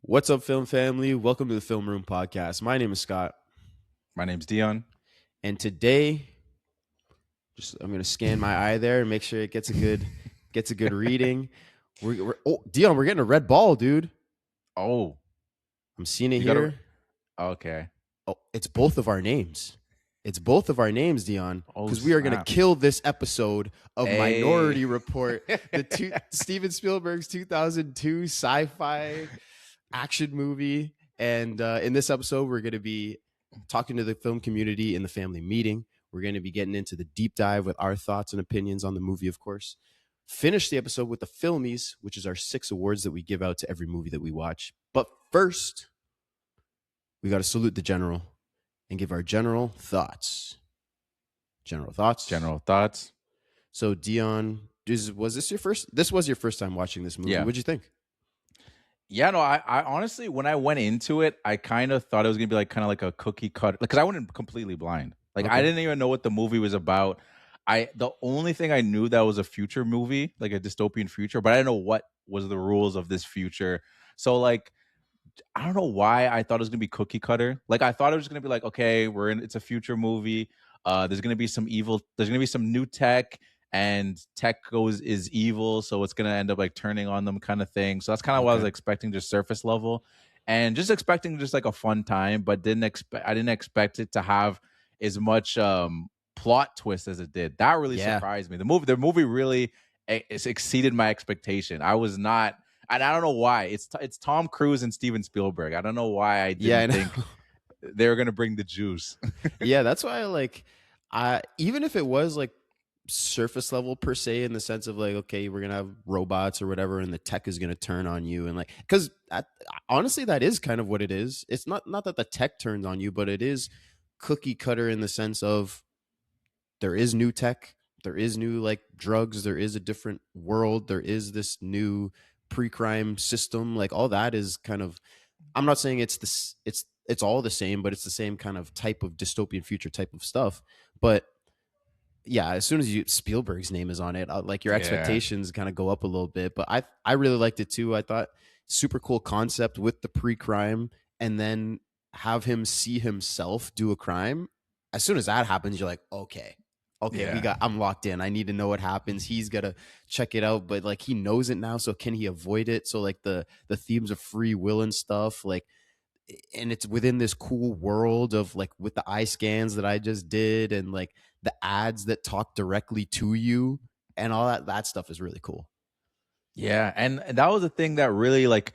What's up, film family? Welcome to the Film Room Podcast. My name is Scott, My name's Dion. and today, I'm gonna scan my eye there and make sure it gets a good reading. Dion, we're getting a red ball, dude. Oh, I'm seeing it you got a here. okay. Oh, it's both of our names. It's both of our names, Dion, Oh because we are gonna snap! kill this episode of Hey, Minority Report, Steven Spielberg's 2002 sci-fi action movie. And in this episode, we're going to be talking to the film community in the family meeting. We're going to be getting into the deep dive with our thoughts and opinions on the movie, of course. Finish the episode with the Filmmies, which is our 6 awards that we give out to every movie that we watch. But first, we got to salute the general and give our general thoughts. General thoughts. general thoughts. So, Dion, was this your first? This was your first time watching this movie. Yeah, What'd you think? yeah. No, I honestly, when I went into it, I kind of thought it was gonna be like kind of like a cookie cutter, because I went in completely blind. Like I Okay. didn't even know what the movie was about. The only thing I knew that was a future movie, like a dystopian future, but I didn't know what was the rules of this future. So like I don't know why I thought it was gonna be cookie cutter. Like I thought it was gonna be like, okay, it's a future movie. There's gonna be some evil, there's gonna be some new tech, and tech is evil, so it's gonna end up like turning on them kind of thing. So that's kind of what I was Okay. expecting, just surface level. And just expecting just like a fun time, but I didn't expect it to have as much plot twist as it did. That really Yeah. surprised me. The movie really it's exceeded my expectation. I was not, and I don't know why. It's Tom Cruise and Steven Spielberg. I don't know why I Yeah, I didn't think know. they were gonna bring the juice. Yeah, that's why I even if it was like surface level per se, in the sense of like, okay, we're gonna have robots or whatever and the tech is gonna turn on you, and like, because honestly that is kind of what it is. It's not that the tech turns on you, but it is cookie cutter in the sense of there is new tech, there is new like drugs, there is a different world, there is this new pre-crime system, like all that is kind of, I'm not saying it's all the same, but it's the same kind of type of dystopian future type of stuff. But yeah, as soon as Spielberg's name is on it, like your Yeah. expectations kind of go up a little bit. But I really liked it too. I thought super cool concept with the pre-crime, and then have him see himself do a crime. As soon as that happens, you're like, okay, Yeah. I'm locked in. I need to know what happens. He's got to check it out, but like he knows it now, so can he avoid it? So like the themes of free will and stuff, like, and it's within this cool world of like with the eye scans that I just did, and like the ads that talk directly to you, and all that stuff is really cool. Yeah, and that was the thing that really like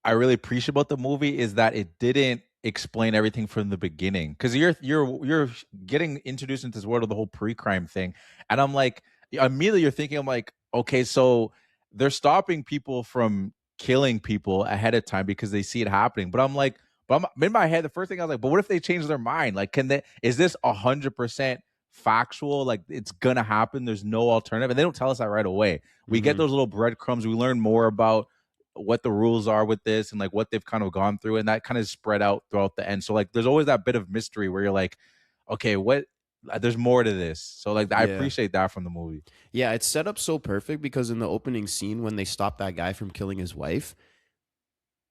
I really appreciate about the movie, is that it didn't explain everything from the beginning, because you're getting introduced into this world of the whole pre-crime thing, and I'm like, immediately you're thinking, I'm like, okay, so they're stopping people from killing people ahead of time because they see it happening, but I'm like, but I'm in my head, the first thing I was like, but what if they change their mind? Like, can they? Is this 100% factual? Like, it's gonna happen. There's no alternative, and they don't tell us that right away. We get Mm-hmm. those little breadcrumbs. We learn more about what the rules are with this and like what they've kind of gone through, and that kind of spread out throughout the end. So like there's always that bit of mystery where you're like, okay, what, there's more to this. So like I Yeah, appreciate that from the movie. yeah, it's set up so perfect because in the opening scene when they stop that guy from killing his wife,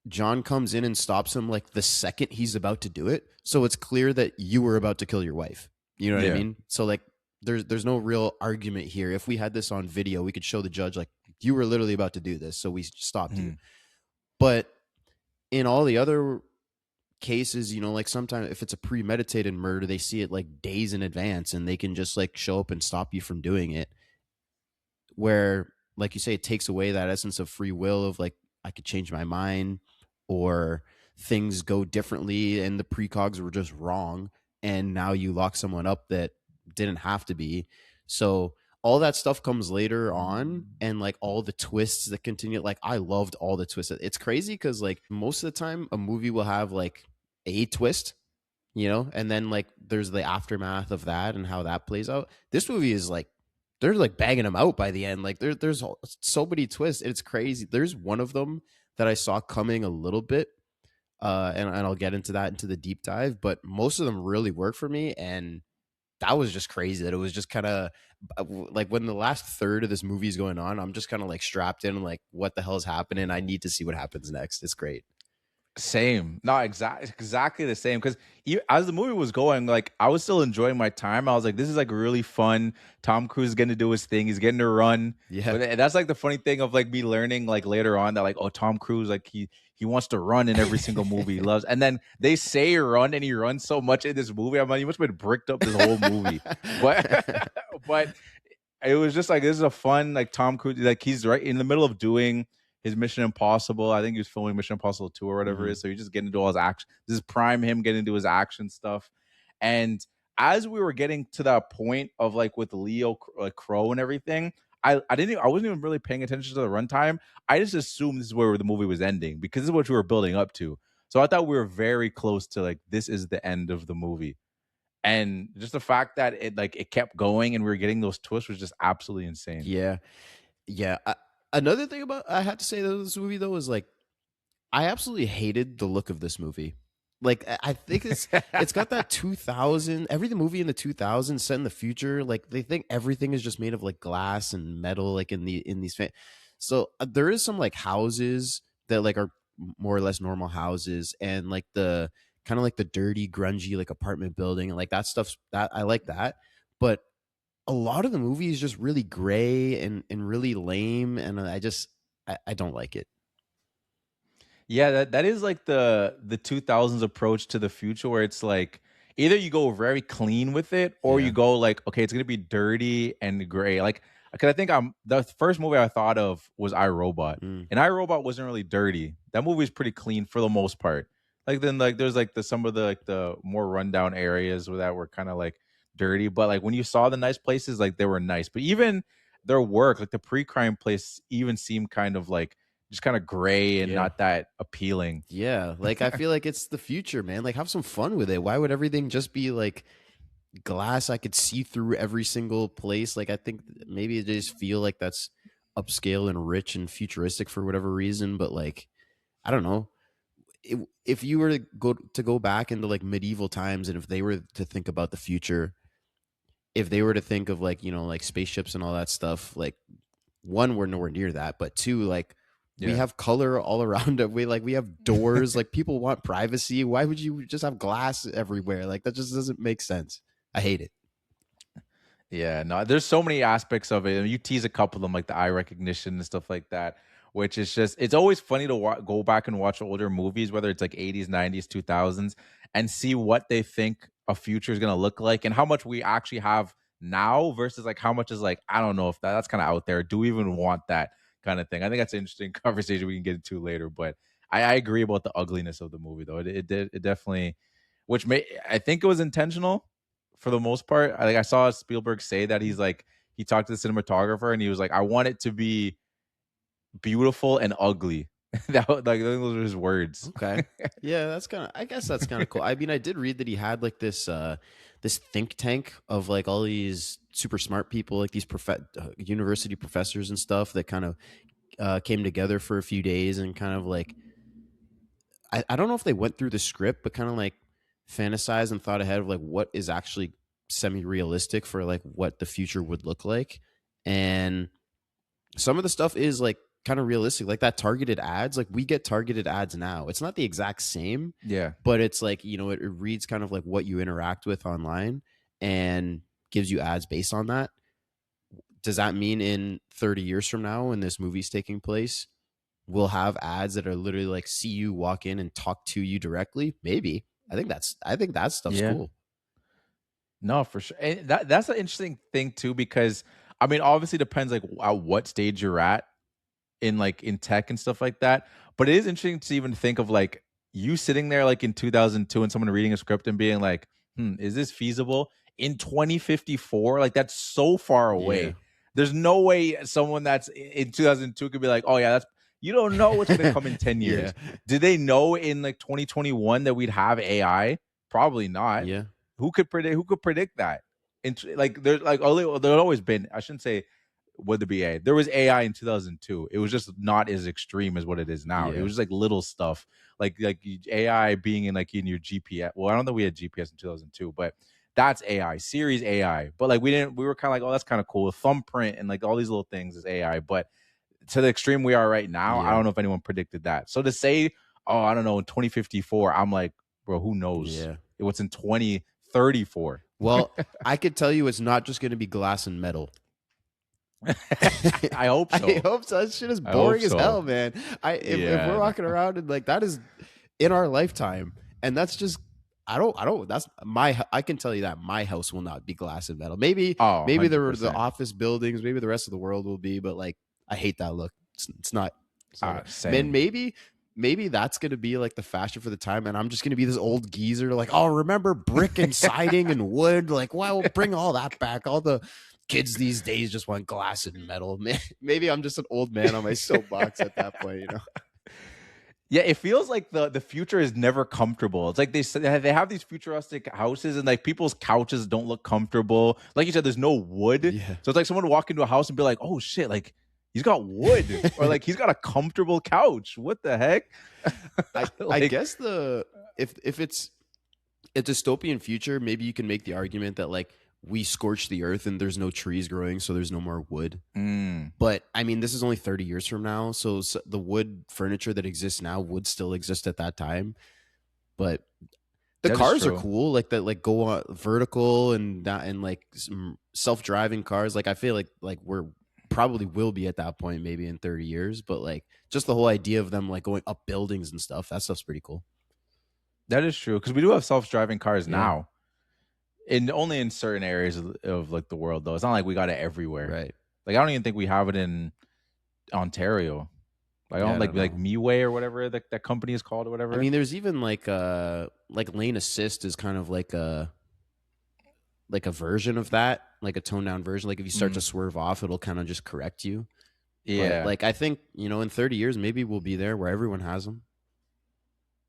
John comes in and stops him like the second he's about to do it. So it's clear that you were about to kill your wife. You know what I Yeah. mean? So like there's no real argument here. If we had this on video, we could show the judge like you were literally about to do this, so we stopped you. Mhm. But in all the other cases, like sometimes if it's a premeditated murder, they see it like days in advance and they can just like show up and stop you from doing it. Where, like you say, it takes away that essence of free will of like, I could change my mind, or things go differently and the precogs were just wrong. And now you lock someone up that didn't have to be. So all that stuff comes later on, and like all the twists that continue, like I loved all the twists. It's crazy because like most of the time a movie will have like a twist, and then like there's the aftermath of that and how that plays out. This movie is like they're like bagging them out by the end. Like there's so many twists. It's crazy. There's one of them that I saw coming a little bit, and I'll get into that into the deep dive. But most of them really work for me, and that was just crazy. That it was just kind of like when the last third of this movie is going on, I'm just kind of like strapped in, like what the hell is happening? I need to see what happens next. It's great. Same. No, exactly the same. Because as the movie was going, like I was still enjoying my time. I was like, this is like really fun. Tom Cruise is getting to do his thing. He's getting to run. Yeah. But that's like the funny thing of like me learning like later on that like, oh, Tom Cruise, like he wants to run in every single movie he loves. And then they say run and he runs so much in this movie. I'm like, you must have been bricked up this whole movie. But but it was just like this is a fun like Tom Cruise, like he's right in the middle of doing his Mission Impossible. I think he was filming Mission Impossible 2 or whatever it Mhm. is. So he's just getting into all his action. This is prime him getting into his action stuff. And as we were getting to that point of like with Leo like Crow and everything, I wasn't even really paying attention to the runtime. I just assumed this is where the movie was ending because this is what we were building up to. So I thought we were very close to like this is the end of the movie. And just the fact that it kept going and we were getting those twists was just absolutely insane. Yeah. Yeah. Another thing about I have to say though this movie though is like I absolutely hated the look of this movie. Like I think it's got that 2000 every the movie in the 2000s set in the future like they think everything is just made of like glass and metal like in these so there is some like houses that like are more or less normal houses and like the kind of like the dirty grungy like apartment building and like that stuff's that I like that but a lot of the movie is just really gray and really lame and I don't like it. Yeah, that is like the 2000s approach to the future where it's like either you go very clean with it or you Yeah. go like okay, it's going to be dirty and gray. Like cuz I think I'm the first movie I thought of was iRobot. Mm. And iRobot wasn't really dirty. That movie is pretty clean for the most part. Like then like there's like the some of the like the more rundown areas where that were kind of like dirty, but like when you saw the nice places like they were nice. But even their work, like the pre-crime place even seemed kind of like just kind of gray and Yeah. not that appealing. Yeah, like I feel like it's the future, man. Like have some fun with it. Why would everything just be like glass I could see through every single place? Like I think maybe they just feel like that's upscale and rich and futuristic for whatever reason, but like I don't know. If you were to go back into like medieval times and if they were to think about the future, if they were to think of like, you know, like spaceships and all that stuff, like one, we're nowhere near that, but two, like we Yeah. have color all around it. We have doors. Like people want privacy. Why would you just have glass everywhere? Like that just doesn't make sense. I hate it. Yeah, no, there's so many aspects of it. And you tease a couple of them, like the eye recognition and stuff like that, which is just, it's always funny to go back and watch older movies, whether it's like 80s, 90s, 2000s, and see what they think a future is going to look like and how much we actually have now versus like how much is like, I don't know if that's kind of out there. Do we even want that kind of thing? I think that's an interesting conversation we can get into later, but I agree about the ugliness of the movie, though. It definitely, which may, I think it was intentional for the most part. Like I saw Spielberg say that he's like he talked to the cinematographer and he was like, I want it to be beautiful and ugly. Like those were his words. Okay. Yeah, that's kind of. I guess that's kind of cool. I mean, I did read that he had like this think tank of like all these super smart people, like these university professors and stuff that kind of came together for a few days and kind of like I don't know if they went through the script, but kind of like fantasized and thought ahead of like what is actually semi realistic for like what the future would look like. And some of the stuff is like kind of realistic, like that targeted ads. Like we get targeted ads now. It's not the exact same, Yeah. but it's like, you know, it reads kind of like what you interact with online and gives you ads based on that. Does that mean in 30 years from now, when this movie's taking place, we'll have ads that are literally like see you walk in and talk to you directly? Maybe. I think that stuff's Yeah. cool. No, for sure. And that's an interesting thing too, because I mean, obviously depends like at what stage you're at in like in tech and stuff like that. But it is interesting to even think of like you sitting there like in 2002 and someone reading a script and being like, is this feasible in 2054? Like that's so far Yeah. away. There's no way someone that's in 2002 could be like, oh yeah, that's you don't know what's going to come in 10 Yeah. years. Did they know in like 2021 that we'd have AI? Probably not. Yeah. Who could predict that? Like there's like there's always been, I shouldn't say would there be AI? There was AI in 2002. It was just not as extreme as what it is now. It Yeah. was just like little stuff, like AI being in like in your GPS. Well, I don't know we had GPS in 2002, but that's AI, Siri's AI. But like we didn't. We were kind of like, oh, that's kind of cool. Thumbprint and like all these little things is AI. But to the extreme we are right now, I Yeah. don't know if anyone predicted that. So to say oh, I don't know, in 2054. I'm like, bro, who knows? Yeah. What's in 2034? Well, I could tell you it's not just going to be glass and metal. I hope so. I hope so. That shit is boring as hell, man. If we're walking around and like that is in our lifetime, and that's just that's I can tell you that my house will not be glass and metal. Maybe Oh, maybe 100%. the office buildings, maybe the rest of the world will be, but like I hate that look. It's not. Same. Man, maybe that's gonna be like the fashion for the time, and I'm just gonna be this old geezer, like, oh, remember brick and siding and wood? Like, well, bring all that back. All the kids these days just want glass and metal. Maybe I'm just an old man on my soapbox at that point, you know. Yeah, it feels like the future is never comfortable. It's like they have these futuristic houses, and like people's couches don't look comfortable. Like you said, there's no wood, Yeah. so it's like someone walk into a house and be like, "Oh shit!" Like he's got wood, or like he's got a comfortable couch. What the heck? I guess if it's a dystopian future, maybe you can make the argument that like we scorch the earth and there's no trees growing, so there's no more wood. But I mean, this is only 30 years from now, so the wood furniture that exists now would still exist at that time. But the cars are cool, like that, like go on vertical and like self-driving cars. Like I feel like we're probably will be at that point maybe in 30 years, but like just the whole idea of them like going up buildings and stuff, that stuff's pretty cool. That is true, because we do have self-driving cars now. Only in certain areas of like the world, though. It's not like we got it everywhere. Right. Like I don't even think we have it in Ontario. Like I don't like Miway or whatever that company is called or whatever. I mean, there's even like lane assist is kind of like a version of that, like a toned down version. Like if you start to swerve off, it'll kind of just correct you. Yeah. But like I think, you know, in 30 years maybe we'll be there where everyone has them.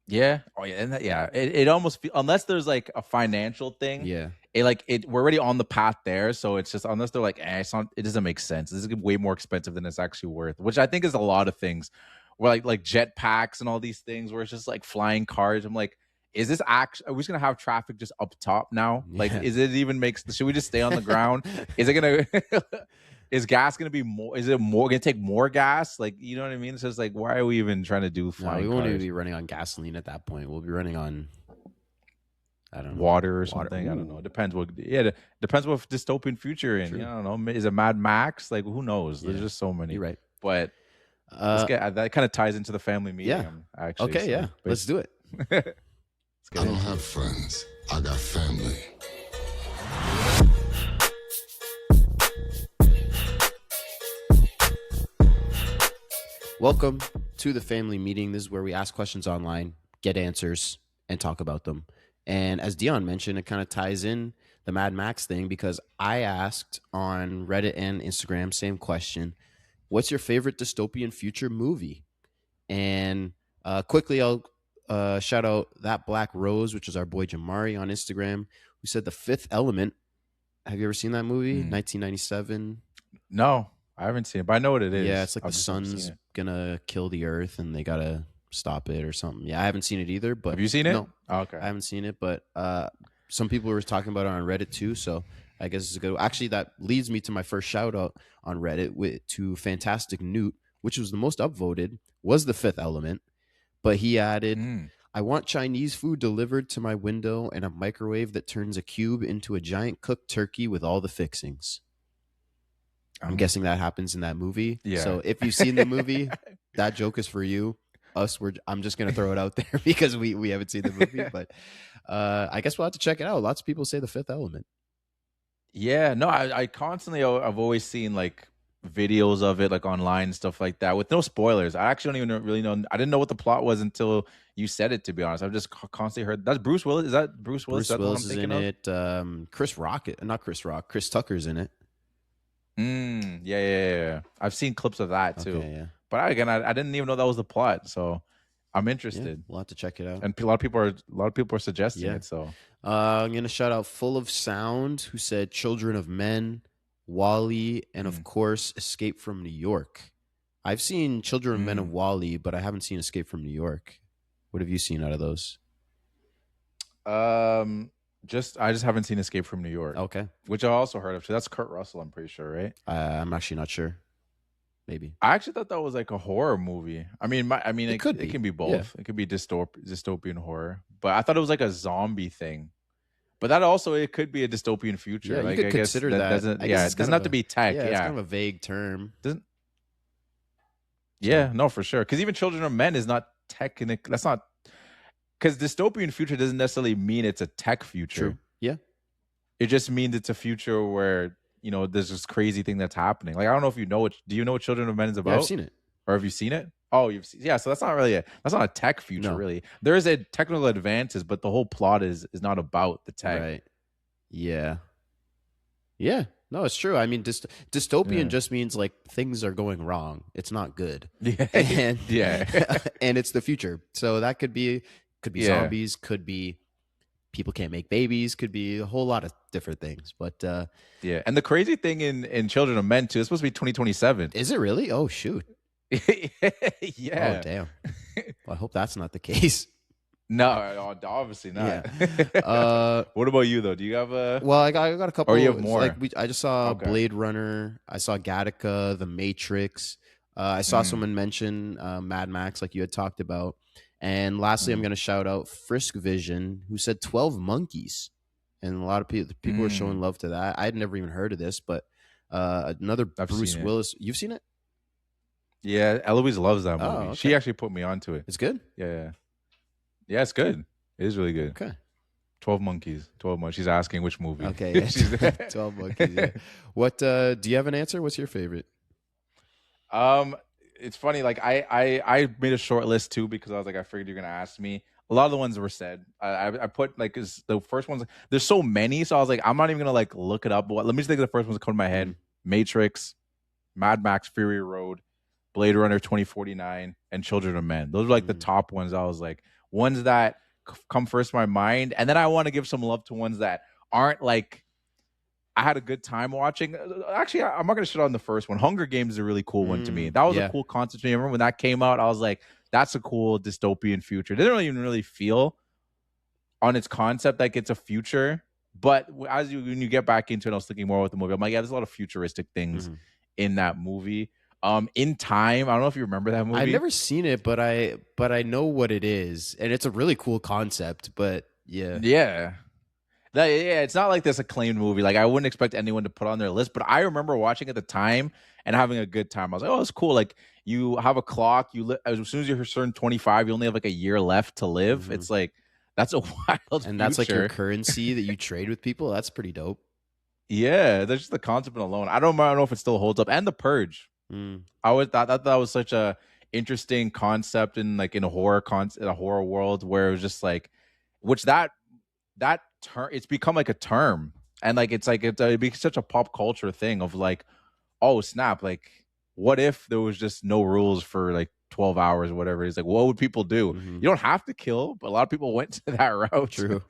Yeah. Oh yeah. And it almost unless there's like a financial thing. Yeah. We're already on the path there. So it's just unless they're like, it doesn't make sense. This is way more expensive than it's actually worth, which I think is a lot of things. Where like jet packs and all these things where it's just like flying cars. I'm like, is this actually? Are we just gonna have traffic just up top now? Yeah. Like, is it even should we just stay on the ground? Is it gonna? Is gas going to be more? Is it more going to take more gas? Like, you know what I mean? So it's like, why are we even trying to do flying? No, we won't even be running on gasoline at that point. We'll be running on, I don't know, water or something. Ooh. I don't know. It depends what. Yeah, it depends what dystopian future in. I don't know. Is it Mad Max? Like, who knows? There's just so many. You're right. But that kind of ties into the family meeting. Yeah. Actually. Okay. So, yeah. Let's do it. I don't have friends. I got family. Welcome to the family meeting. This is where we ask questions online, get answers, and talk about them. And as Dion mentioned, it kind of ties in the Mad Max thing because I asked on Reddit and Instagram, same question. What's your favorite dystopian future movie? And quickly, I'll shout out That Black Rose, which is our boy Jamari on Instagram, who said The Fifth Element. Have you ever seen that movie? 1997. No. I haven't seen it, but I know what it is. Yeah, it's like the sun's gonna kill the earth and they gotta stop it or something. Yeah, I haven't seen it either. But have you seen it? No, oh, okay. I haven't seen it, but some people were talking about it on Reddit too. So I guess it's good. Actually, that leads me to my first shout out on Reddit to Fantastic Newt, which was the most upvoted, was The Fifth Element. But he added, I want Chinese food delivered to my window and a microwave that turns a cube into a giant cooked turkey with all the fixings. I'm guessing that happens in that movie. Yeah. So if you've seen the movie, that joke is for you. I'm just gonna throw it out there because we haven't seen the movie, but I guess we'll have to check it out. Lots of people say The Fifth Element. Yeah, no, I constantly I've always seen like videos of it like online and stuff like that with no spoilers. I actually don't even really know. I didn't know what the plot was until you said it. To be honest, I've just constantly heard that's Bruce Willis. Is that Bruce Willis? Bruce Willis is in it. Not Chris Rock. Chris Tucker's in it. Yeah. I've seen clips of that too. Okay, yeah. But I didn't even know that was the plot, so I'm interested. Yeah, we'll have to check it out. And a lot of people are suggesting it. So I'm gonna shout out Full of Sound, who said Children of Men, Wall-E, and of course Escape from New York. I've seen Children of Men and Wall-E, but I haven't seen Escape from New York. What have you seen out of those? I just haven't seen Escape from New York. Okay. Which I also heard of. So that's Kurt Russell, I'm pretty sure, right? I'm actually not sure. maybe. I actually thought that was like a horror movie. I mean, It could it be. can be Yeah. both. It could be dystopian horror, but I thought it was like a zombie thing. But that also it could be a dystopian future. Yeah, you Like could I guess consider that that. doesn't. I guess Yeah, it's it kind doesn't of have to be tech. it's Yeah, kind of a vague term. doesn't. So Yeah, no, for sure. Because even Children of Men is not technical. That's not because dystopian future doesn't necessarily mean it's a tech future. true. Yeah. It just means it's a future where there's this crazy thing that's happening. Like I don't know if you know it. Do you know what Children of Men is about? Yeah, I've seen it. Or have you seen it? Oh, you've seen. Yeah, so that's not really that's not a tech future, No. really. There is a technical advances, but the whole plot is not about the tech. Right. Yeah. Yeah. No, it's true. I mean, dystopian Yeah. just means like things are going wrong. It's not good. Yeah, And yeah, and it's the future. So that could be Yeah. zombies, could be people can't make babies, could be a whole lot of different things. But yeah. And the crazy thing in Children of Men too, it's supposed to be 2027. is it really? Oh shoot. Yeah. Oh damn. Well, I hope that's not the case. No, obviously not. Yeah. What about you though? Do you have a? Well, I got a couple. Or you have more? Like I just saw Okay. Blade Runner. I saw Gattaca, The Matrix. I saw someone mention Mad Max, like you had talked about. And lastly, I'm going to shout out Frisk Vision, who said 12 Monkeys, and a lot of people were showing love to that. I had never even heard of this, but another I've Bruce seen it. Willis. You've seen it? Yeah, Eloise loves that movie. Oh, okay. She actually put me onto it. It's good. Yeah, it's good. It is really good. Okay. 12 Monkeys. 12 Monkeys. She's asking which movie. Okay. Yeah. She's 12 Monkeys. Yeah. What? Do you have an answer? What's your favorite? It's funny. Like I made a short list too because I was like, I figured you're gonna ask me. A lot of the ones were said. I put like is the first ones. There's so many, so I was like, I'm not even gonna like look it up. But let me just think of the first ones that come to my head: Matrix, Mad Max, Fury Road, Blade Runner 2049, and Children of Men. Those are like the top ones. I was like ones that come first to my mind, and then I want to give some love to ones that aren't like. I had a good time watching. Actually, I'm not going to shit on the first one. Hunger Games is a really cool one to me. That was a cool concept to me. I remember when that came out, I was like, that's a cool dystopian future. It didn't even really feel on its concept like it's a future. But when you get back into it, I was thinking more with the movie. I'm like, yeah, there's a lot of futuristic things in that movie. In Time, I don't know if you remember that movie. I've never seen it, but I know what it is, and it's a really cool concept. But yeah, it's not like this acclaimed movie. Like I wouldn't expect anyone to put on their list, but I remember watching at the time and having a good time. I was like, oh, it's cool. Like you have a clock. As soon as you're turn 25, you only have like a year left to live. It's like that's a wild and that's like your future. currency that you trade with people. That's pretty dope. Yeah, that's just the concept alone. I don't know if it still holds up. And The Purge. I thought that was such a interesting concept in like in a horror in a horror world where it was just like, which that term, it's become like a term, and like it's such a pop culture thing of like, oh snap, like what if there was just no rules for like 12 hours or whatever. It's like, what would people do? You don't have to kill, but a lot of people went to that route. True.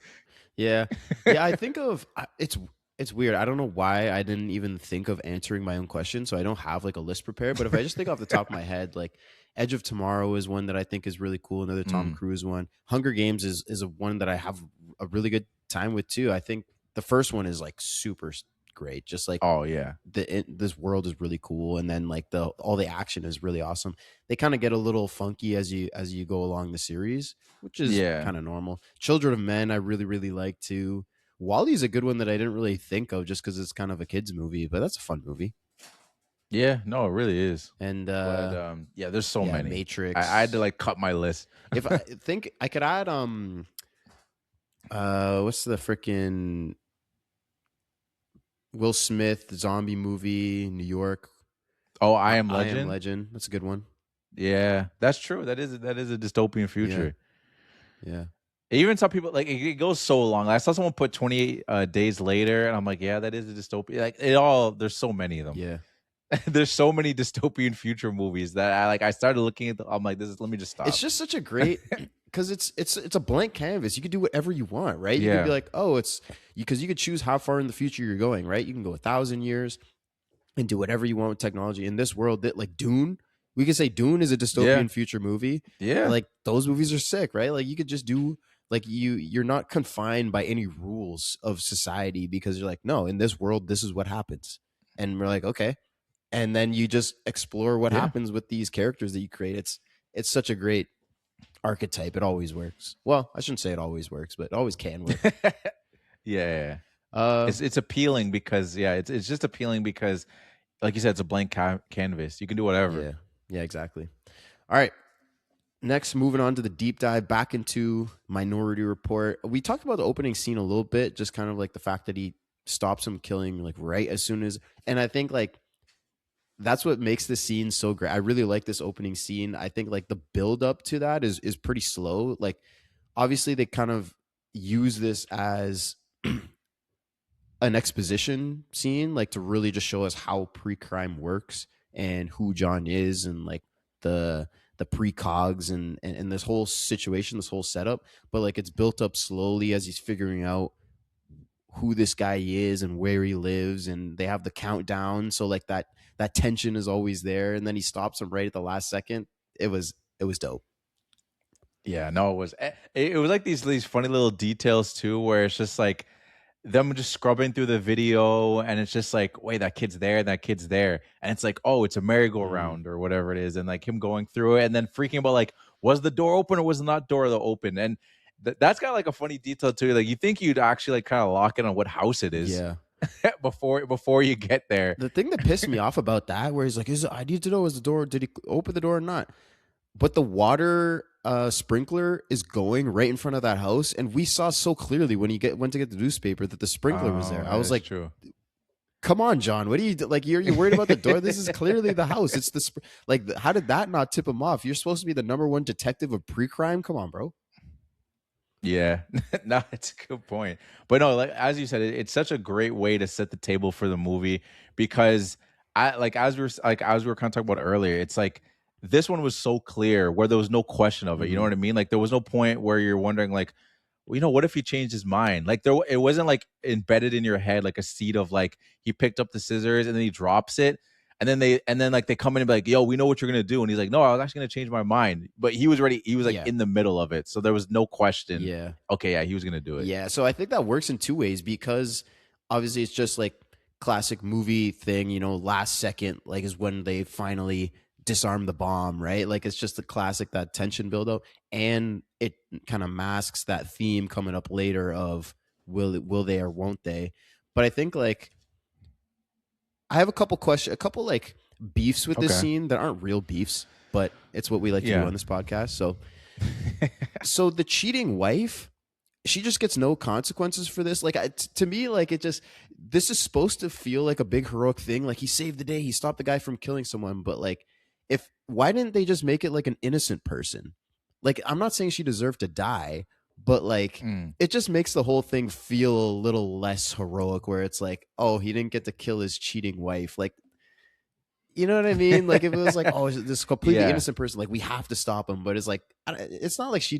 Yeah. I think of it's weird. I don't know why I didn't even think of answering my own question, so I don't have like a list prepared. But if I just think off the top of my head, like Edge of Tomorrow is one that I think is really cool. Another Tom Cruise one. Hunger Games is a one that I have a really good time with too. I think the first one is like super great. Just like, oh yeah, this world is really cool, and then like all the action is really awesome. They kind of get a little funky as you go along the series, which is kind of normal. Children of Men I really like too. Wally's a good one that I didn't really think of just because it's kind of a kids movie, but that's a fun movie. Yeah, no, it really is. And yeah, there's so many. Matrix. I had to like cut my list. If I think I could add what's the freaking Will Smith zombie movie, New York. Oh, I Am Legend. I Am Legend. That's a good one. Yeah, that's true. That is a dystopian future. Yeah. Even some people like it goes so long. I saw someone put 28 days later, and I'm like, yeah, that is a dystopia. Like it all. There's so many of them. Yeah. There's so many dystopian future movies that I started looking at. I'm like, let me just stop. It's just such a great because it's a blank canvas. You could do whatever you want, right? You could be like, oh, because you could choose how far in the future you're going, right? You can go 1,000 years and do whatever you want with technology. In this world, that like Dune, we could say Dune is a dystopian future movie. Yeah, like those movies are sick, right? Like you could just do like you're not confined by any rules of society because you're like, no, in this world, this is what happens, and we're like, okay. and then you just explore what happens with these characters that you create. It's such a great archetype. It always works. Well, I shouldn't say it always works, but it always can work. Yeah. It's appealing because it's just appealing because, like you said, it's a blank canvas. You can do whatever. Yeah, exactly. All right. Next, moving on to the deep dive back into Minority Report. We talked about the opening scene a little bit, just kind of like the fact that he stops him killing like right as soon as, and I think like that's what makes the scene so great. I really like this opening scene. I think like the build up to that is pretty slow. Like obviously they kind of use this as an exposition scene, like to really just show us how pre-crime works and who John is, and like the precogs and this whole situation, this whole setup. But like it's built up slowly as he's figuring out who this guy is and where he lives, and they have the countdown, so like that tension is always there, and then he stops him right at the last second. It was dope. Yeah, no, it was like these funny little details too, where it's just like them just scrubbing through the video, and it's just like, wait, that kid's there, and it's like, oh, it's a merry-go-round or whatever it is, and like him going through it and then freaking about like, was the door open or was the not door open? And that's kind of like a funny detail too. Like you think you'd actually like kind of lock in on what house it is, before you get there. The thing that pissed me off about that, where he's like, I need to know, is the door, did he open the door or not? But the water sprinkler is going right in front of that house, and we saw so clearly when he went to get the newspaper that the sprinkler was there. I was like, true. Come on, John, what are you like? You're worried about the door? This is clearly the house. It's the how did that not tip him off? You're supposed to be the #1 detective of pre-crime. Come on, bro. Yeah, no, it's a good point. But no, like as you said, it's such a great way to set the table for the movie, because as we were kind of talking about earlier, it's like this one was so clear where there was no question of it. You know what I mean? Like there was no point where you're wondering like, well, what if he changed his mind? Like it wasn't like embedded in your head like a seed of like he picked up the scissors and then he drops it. And then they come in and be like, yo, we know what you're gonna do. And he's like, no, I was actually gonna change my mind. But he was ready, he was like in the middle of it. So there was no question. Yeah. Okay, yeah, he was gonna do it. Yeah. So I think that works in two ways, because obviously it's just like classic movie thing, last second, like is when they finally disarm the bomb, right? Like it's just the classic, that tension buildup, and it kind of masks that theme coming up later of will they or won't they. But I think like I have a couple like beefs with this scene that aren't real beefs, but it's what we like to do on this podcast. So the cheating wife, she just gets no consequences for this. Like to me, like this is supposed to feel like a big heroic thing. Like he saved the day, he stopped the guy from killing someone. But like, why didn't they just make it like an innocent person? Like I'm not saying she deserved to die, but like it just makes the whole thing feel a little less heroic, where it's like, oh, he didn't get to kill his cheating wife. Like, you know what I mean? Like if it was like, oh, this completely innocent person, like we have to stop him. But it's like, it's not like she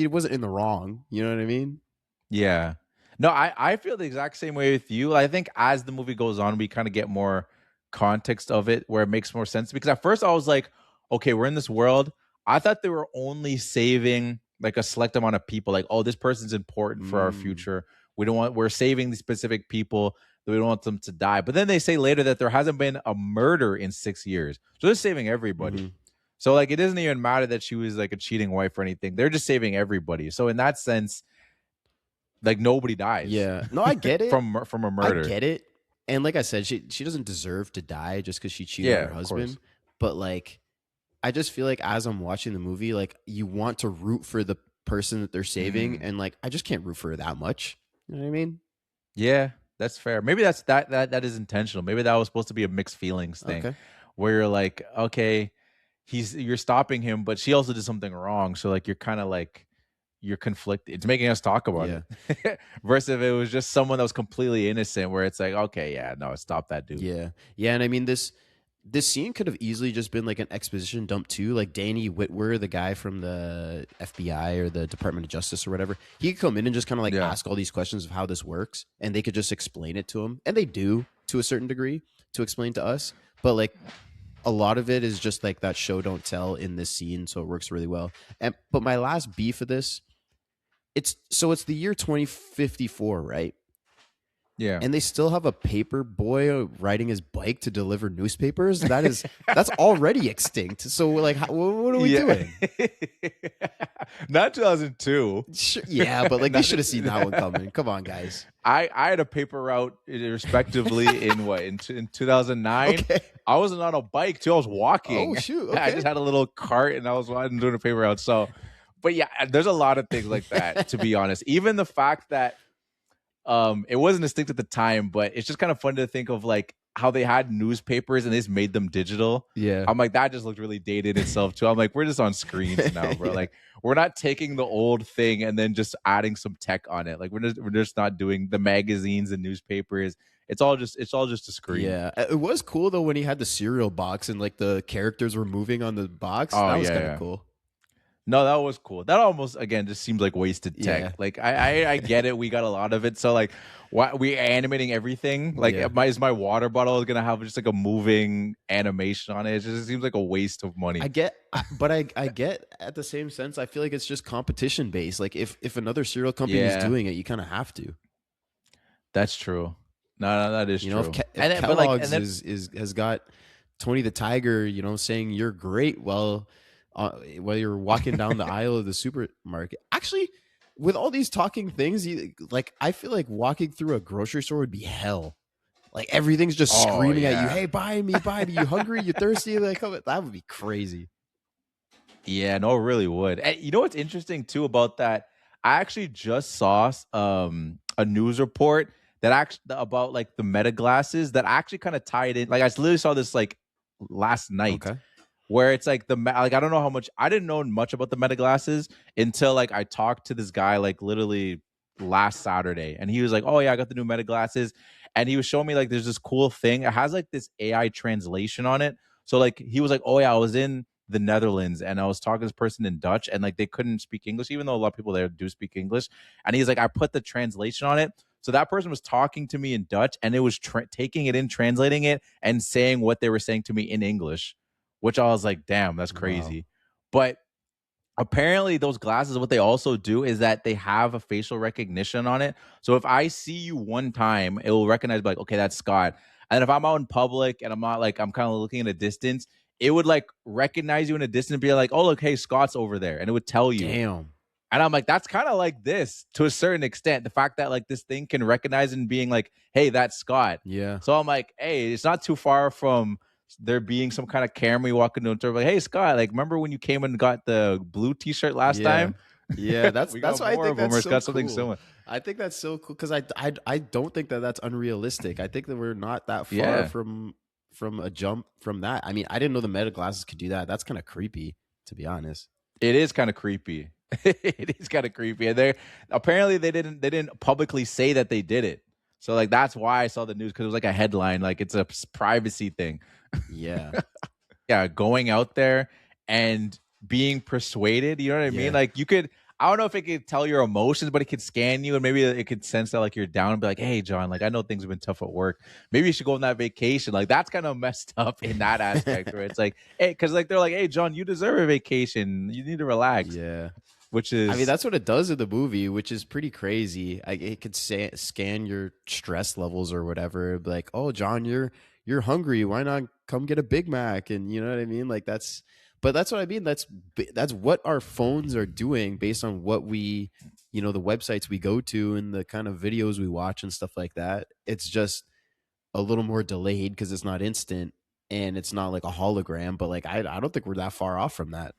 wasn't in the wrong. You know what I mean? Yeah. No, I feel the exact same way with you. I think as the movie goes on, we kind of get more context of it where it makes more sense. Because at first I was like, okay, we're in this world. I thought they were only saving like a select amount of people. Like, oh, this person's important for our future. We're saving these specific people that we don't want them to die. But then they say later that there hasn't been a murder in 6 years. So they're saving everybody. So like, it doesn't even matter that she was like a cheating wife or anything. They're just saving everybody. So in that sense, like nobody dies. Yeah. No, I get it. from a murder. I get it. And like I said, she doesn't deserve to die just because she cheated on her husband. But like, I just feel like as I'm watching the movie, like you want to root for the person that they're saving, and like I just can't root for her that much. You know what I mean? Yeah, that's fair. Maybe that is intentional. Maybe that was supposed to be a mixed feelings thing, where you're like, okay, you're stopping him, but she also did something wrong. So like you're kind of like you're conflicted. It's making us talk about it. Versus if it was just someone that was completely innocent, where it's like, okay, yeah, no, stop that dude. Yeah, and I mean this scene could have easily just been like an exposition dump too. Like Danny Whitwer, the guy from the FBI or the Department of Justice or whatever, he could come in and just kind of like ask all these questions of how this works, and they could just explain it to him. And they do to a certain degree to explain to us. But like a lot of it is just like that show don't tell in this scene, so it works really well. But my last beef of this, it's the year 2054, right? Yeah. and they still have a paper boy riding his bike to deliver newspapers. That's already extinct. So like, what are we doing? Not 2002. Sure, yeah, but like they should have seen that one coming. Come on, guys. I had a paper route respectively in 2009. Okay. I wasn't on a bike too. I was walking. Oh shoot. Okay. I just had a little cart and I was doing a paper route. So, but yeah, there's a lot of things like that, to be honest. Even the fact that it wasn't distinct at the time, but it's just kind of fun to think of like how they had newspapers and they just made them digital. Yeah. I'm like, that just looked really dated itself too. I'm like, we're just on screens now, bro. Yeah. Like, we're not taking the old thing and then just adding some tech on it. Like, we're just not doing the magazines and newspapers. It's all just a screen. Yeah, it was cool though when he had the cereal box and like the characters were moving on the box. Oh, That was yeah, kind of yeah. cool. No, that was cool. That almost again just seems like wasted tech. Yeah. Like I get it. We got a lot of it. So like, why we animating everything? Like, Yeah. is my water bottle gonna have just like a moving animation on it? It just seems like a waste of money. I get at the same sense. I feel like it's just competition based. Like if another cereal company is Yeah. doing it, you kind of have to. That's true. No, that is You know, true. if And then- but, like, Kellogg's and then- has got Tony the Tiger, you know, saying you're great while you're walking down the aisle of the supermarket. Actually, with all these talking things, I feel like walking through a grocery store would be hell. Like everything's just Oh, screaming at you, yeah. "Hey, buy me! You hungry? You thirsty?" Like that would be crazy. Yeah, no, it really would. And you know what's interesting too about that? I actually just saw a news report that actually about like the Meta glasses that actually kind of tied in. Like I literally saw this like last night. Okay. Where it's like I don't know how much I didn't know much about the Meta glasses until like I talked to this guy like literally last Saturday, and he was like, "Oh yeah, I got the new Meta glasses," and he was showing me like there's this cool thing. It has like this AI translation on it. So like he was like, "Oh yeah, I was in the Netherlands and I was talking to this person in Dutch, and like they couldn't speak English, even though a lot of people there do speak English." And he's like, "I put the translation on it." So that person was talking to me in Dutch, and it was taking it in, translating it, and saying what they were saying to me in English. Which I was like, damn, that's crazy. Wow. But apparently those glasses, what they also do is that they have a facial recognition on it. So if I see you one time, it will recognize like, okay, that's Scott. And if I'm out in public and I'm not like, I'm kind of looking at a distance, it would like recognize you in a distance and be like, oh, look, hey, Scott's over there. And it would tell you. Damn. And I'm like, that's kind of like this to a certain extent. The fact that like this thing can recognize and being like, hey, that's Scott. Yeah. So I'm like, hey, it's not too far from there being some kind of camera walking into a store like, hey Scott, like remember when you came and got the blue t-shirt last time? Yeah, that's We that's got why I more think of 'em, that's or so got something cool. similar. I think that's so cool because I don't think that that's unrealistic. I think that we're not that far Yeah. from a jump from that. I mean, I didn't know the Meta glasses could do that. That's kind of creepy, to be honest. It is kind of creepy. It is kind of creepy. And apparently they didn't publicly say that they did it. So like that's why I saw the news, because it was like a headline, like it's a privacy thing. Yeah. Yeah, going out there and being persuaded, you know what I Yeah. mean? Like you could, I don't know if it could tell your emotions, but it could scan you and maybe it could sense that like you're down and be like, hey John, like I know things have been tough at work. Maybe you should go on that vacation. Like that's kind of messed up in that aspect where it's like, hey, because like they're like, hey John, you deserve a vacation. You need to relax. Yeah. Which is, I mean, that's what it does in the movie, which is pretty crazy. It could scan your stress levels or whatever. Be like, oh, John, you're hungry. Why not come get a Big Mac? And you know what I mean? Like but that's what I mean. That's what our phones are doing based on what we, you know, the websites we go to and the kind of videos we watch and stuff like that. It's just a little more delayed because it's not instant and it's not like a hologram. But like, I don't think we're that far off from that.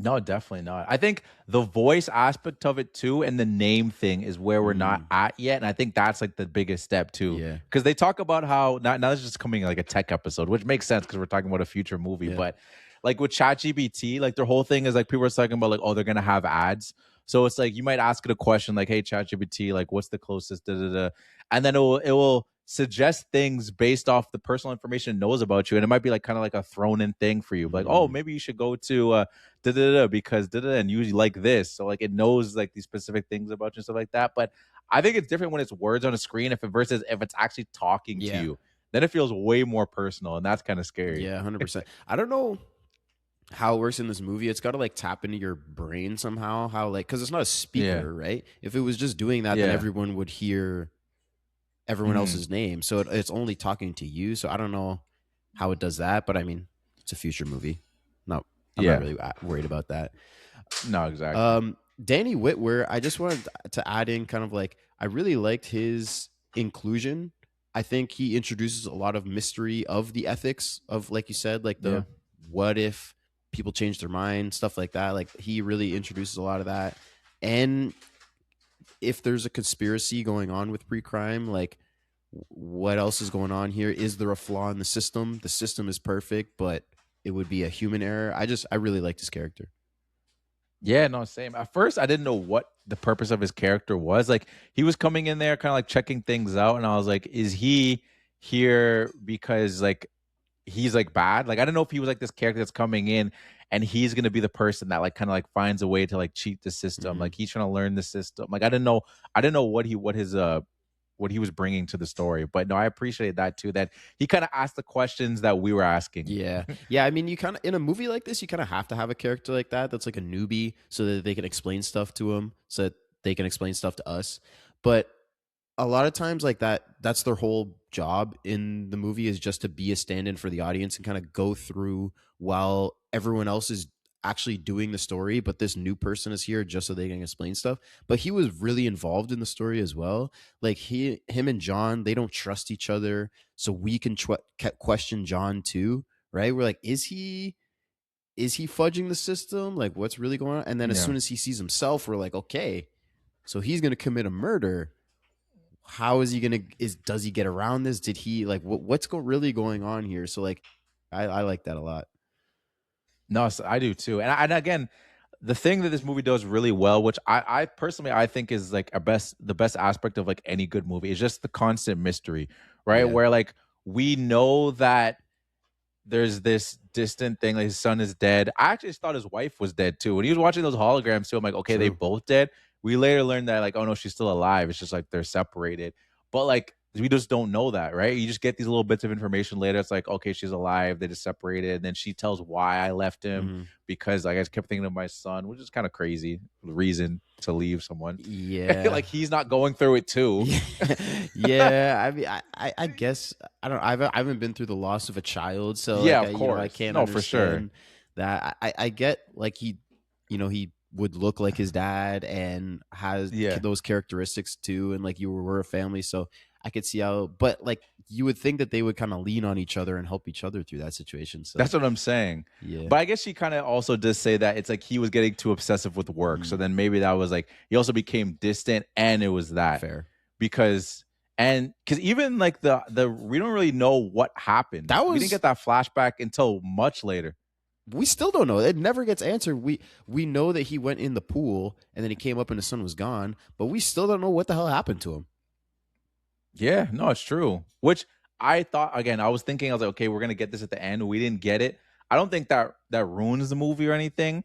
no, definitely not. I think the voice aspect of it too, and the name thing is where we're not at yet. And I think that's like the biggest step too. Yeah. Because they talk about how now this is just coming like a tech episode, which makes sense because we're talking about a future movie. Yeah. But like with ChatGPT, like their whole thing is like people are talking about like, oh, they're gonna have ads. So it's like you might ask it a question like, hey, ChatGPT, like what's the closest da da da, and then it will suggest things based off the personal information it knows about you, and it might be like kind of like a thrown in thing for you, like, oh, maybe you should go to da da da because da da, and you like this, so like it knows like these specific things about you and stuff like that. But I think it's different when it's words on a screen versus if it's actually talking to you. Then it feels way more personal, and that's kind of scary. Yeah, 100%. I don't know how it works in this movie. It's got to like tap into your brain somehow. How like, because it's not a speaker, right? If it was just doing that, then everyone would hear everyone else's name, so it's only talking to you. So I don't know how it does that, but I mean, it's a future movie. No, I'm not really worried about that. No, exactly. Danny Whitwer, I just wanted to add in kind of like, I really liked his inclusion. I think he introduces a lot of mystery of the ethics of, like you said, like the what if people change their mind, stuff like that. Like he really introduces a lot of that. And if there's a conspiracy going on with pre-crime, like what else is going on here? Is there a flaw in the system? The system is perfect, but it would be a human error. I really liked his character. Yeah, no, same. At first, I didn't know what the purpose of his character was. Like, he was coming in there kind of like checking things out, and I was like, is he here because like he's like bad? Like, I don't know if he was like this character that's coming in and he's gonna be the person that like kind of like finds a way to like cheat the system. Like he's trying to learn the system. Like, I didn't know what he was bringing to the story. But no, I appreciate that too, that he kind of asked the questions that we were asking. Yeah. I mean, you kind of, in a movie like this, you kind of have to have a character like that that's like a newbie, so that they can explain stuff to him, so that they can explain stuff to us. But a lot of times, like that's their whole job in the movie, is just to be a stand-in for the audience and kind of go through while everyone else is actually doing the story, but this new person is here just so they can explain stuff. But he was really involved in the story as well. Like him and John, they don't trust each other, so we can question John too, right? We're like, is he fudging the system? Like, what's really going on? And then as soon as he sees himself, we're like, okay, so he's gonna commit a murder. How is he gonna? Does he get around this? Did he like what's really going on here? So like, I like that a lot. No, so I do too. And again, the thing that this movie does really well, which I personally I think is like the best aspect of like any good movie, is just the constant mystery, right? Yeah. Where like we know that there's this distant thing, like his son is dead. I actually just thought his wife was dead too. When he was watching those holograms too, I'm like, okay, they both dead. We later learned that like, oh no, she's still alive. It's just like they're separated. But like we just don't know that, right? You just get these little bits of information later. It's like, okay, she's alive. They just separated. And then she tells why I left him, because like I just kept thinking of my son, which is kind of crazy reason to leave someone. Yeah. Like he's not going through it too. Yeah. I mean, I guess I don't. I haven't been through the loss of a child, so yeah, like, of course. I can't. No, for sure. That I get like he would look like his dad and has those characteristics too, and like we're a family, so I could see how. But like you would think that they would kind of lean on each other and help each other through that situation. So that's what I'm saying. Yeah. But I guess she kind of also does say that it's like he was getting too obsessive with work. So then maybe that was like he also became distant, and it was that fair because even like the we don't really know what happened. We didn't get that flashback until much later. We still don't know. It never gets answered. We know that he went in the pool and then he came up and his son was gone, but we still don't know what the hell happened to him. Yeah, no, it's true. Which I thought, again, I was thinking, I was like, okay, we're going to get this at the end. We didn't get it. I don't think that ruins the movie or anything,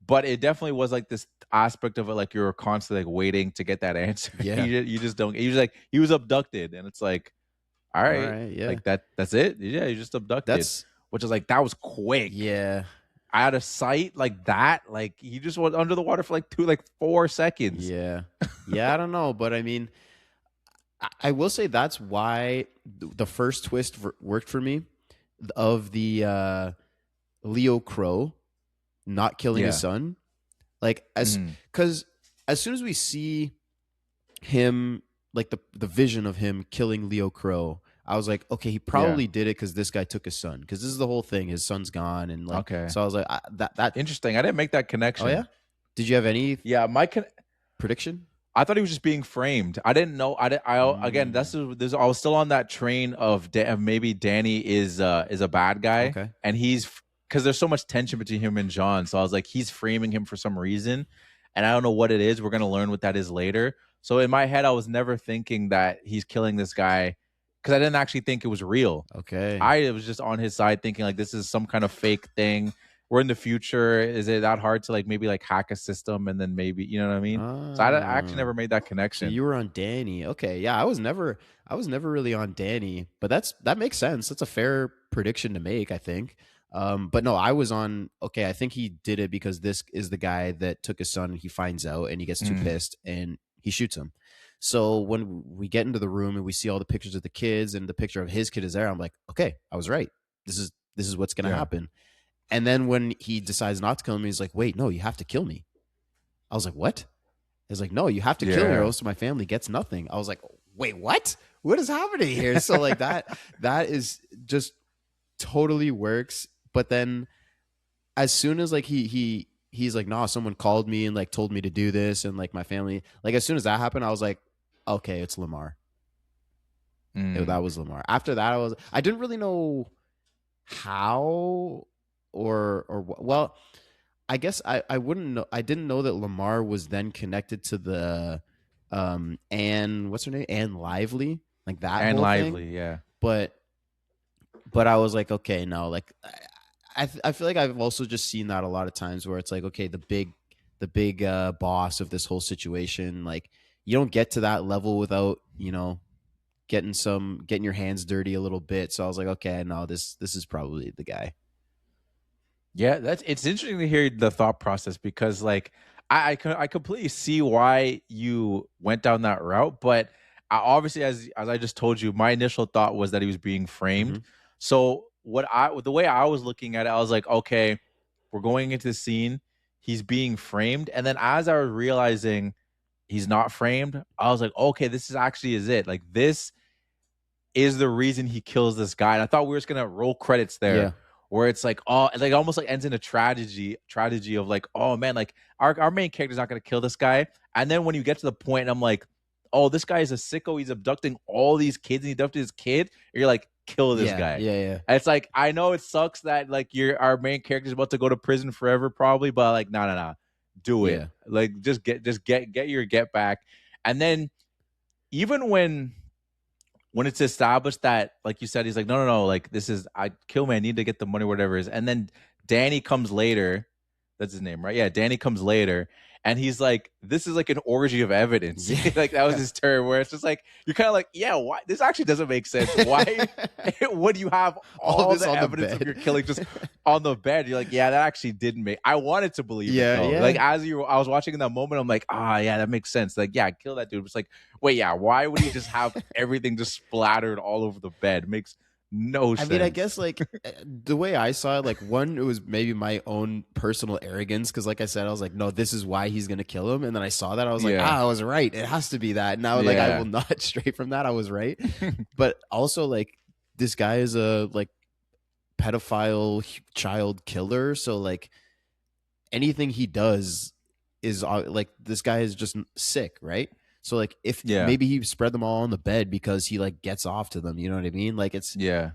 but it definitely was like this aspect of it, like you're constantly like waiting to get that answer. Yeah. you just don't. He was like, he was abducted, and it's like, all right yeah. like that's it. Yeah, you just abducted. Which is like, that was quick. Yeah. Out of sight like that. Like he just went under the water for like 4 seconds. Yeah. Yeah, I don't know. But I mean, I will say that's why the first twist worked for me, of the Leo Crow not killing his son. Like because as soon as we see him, like the vision of him killing Leo Crow, I was like, okay, he probably did it because this guy took his son. Because this is the whole thing. His son's gone, and like, so I was like, that interesting. I didn't make that connection. Oh yeah, did you have any? Yeah, prediction. I thought he was just being framed. I didn't know. Again, I was still on that train of maybe Danny is a bad guy, and he's because there's so much tension between him and John. So I was like, he's framing him for some reason, and I don't know what it is. We're gonna learn what that is later. So in my head, I was never thinking that he's killing this guy, because I didn't actually think it was real. Okay. I was just on his side thinking like this is some kind of fake thing. We're in the future. Is it that hard to like maybe like hack a system and then maybe, you know what I mean? So I actually never made that connection. So you were on Danny. Okay. Yeah, I was never really on Danny, but that makes sense. That's a fair prediction to make, I think. But no, I was on, okay, I think he did it because this is the guy that took his son, and he finds out and he gets too pissed and he shoots him. So when we get into the room and we see all the pictures of the kids and the picture of his kid is there, I'm like, okay, I was right. This is what's gonna happen. And then when he decides not to kill me, he's like, wait, no, you have to kill me. I was like, what? He's like, no, you have to kill me or else my family gets nothing. I was like, wait, what? What is happening here? So like that is just totally works. But then as soon as like he's like, nah, someone called me and like told me to do this and like my family, like as soon as that happened, I was like, okay, it's Lamar. That was Lamar. After that, I didn't really know how or well, I guess I wouldn't know. I didn't know that Lamar was then connected to the Anne, what's her name? Anne Lively, like that Anne whole Lively, thing. yeah. But I was like, okay, no, like I feel like I've also just seen that a lot of times where it's like, okay, the big boss of this whole situation, like you don't get to that level without, you know, getting your hands dirty a little bit. So I was like, okay, no, this is probably the guy. Yeah, it's interesting to hear the thought process because like I completely see why you went down that route, but obviously as I just told you, my initial thought was that he was being framed. Mm-hmm. So the way I was looking at it, I was like, okay, we're going into the scene, he's being framed, and then as I was realizing he's not framed, I was like, okay, this is it. Like this is the reason he kills this guy. And I thought we were just gonna roll credits there. Yeah. Where it's like, oh, like almost like ends in a tragedy of like, oh man, like our main character's not gonna kill this guy. And then when you get to the point, I'm like, oh, this guy is a sicko. He's abducting all these kids and he abducted his kid. And you're like, kill this guy. Yeah. And it's like, I know it sucks that like our main character's about to go to prison forever, probably, but like, no. Do it. Yeah. Like just get your get back. And then even when it's established that, like you said, he's like, no, like this is I kill me, I need to get the money, whatever it is. And then Danny comes later. That's his name, right? Yeah, Danny comes later, and he's like, this is like an orgy of evidence. Yeah. Like that was his term, where it's just like you're kind of like, yeah, why this actually doesn't make sense. Why would you have all this the on the evidence of bed? your killing just on the bed? You're like, yeah, that actually didn't make. I wanted to believe it though. Yeah. Like I was watching in that moment, I'm like, yeah, that makes sense. Like, yeah, kill that dude. It's like, wait, yeah, why would he just have everything just splattered all over the bed? It makes no sense. I mean, I guess like the way I saw it, like one, it was maybe my own personal arrogance because, like I said, I was like, no, this is why he's gonna kill him. And then I saw that, I was like, I was right. It has to be that. Now, like, I will not stray from that. I was right. But also, like, this guy is a like pedophile child killer, so like anything he does is like this guy is just sick, right? So like if maybe he spread them all on the bed because he like gets off to them, you know what I mean? Like it's no,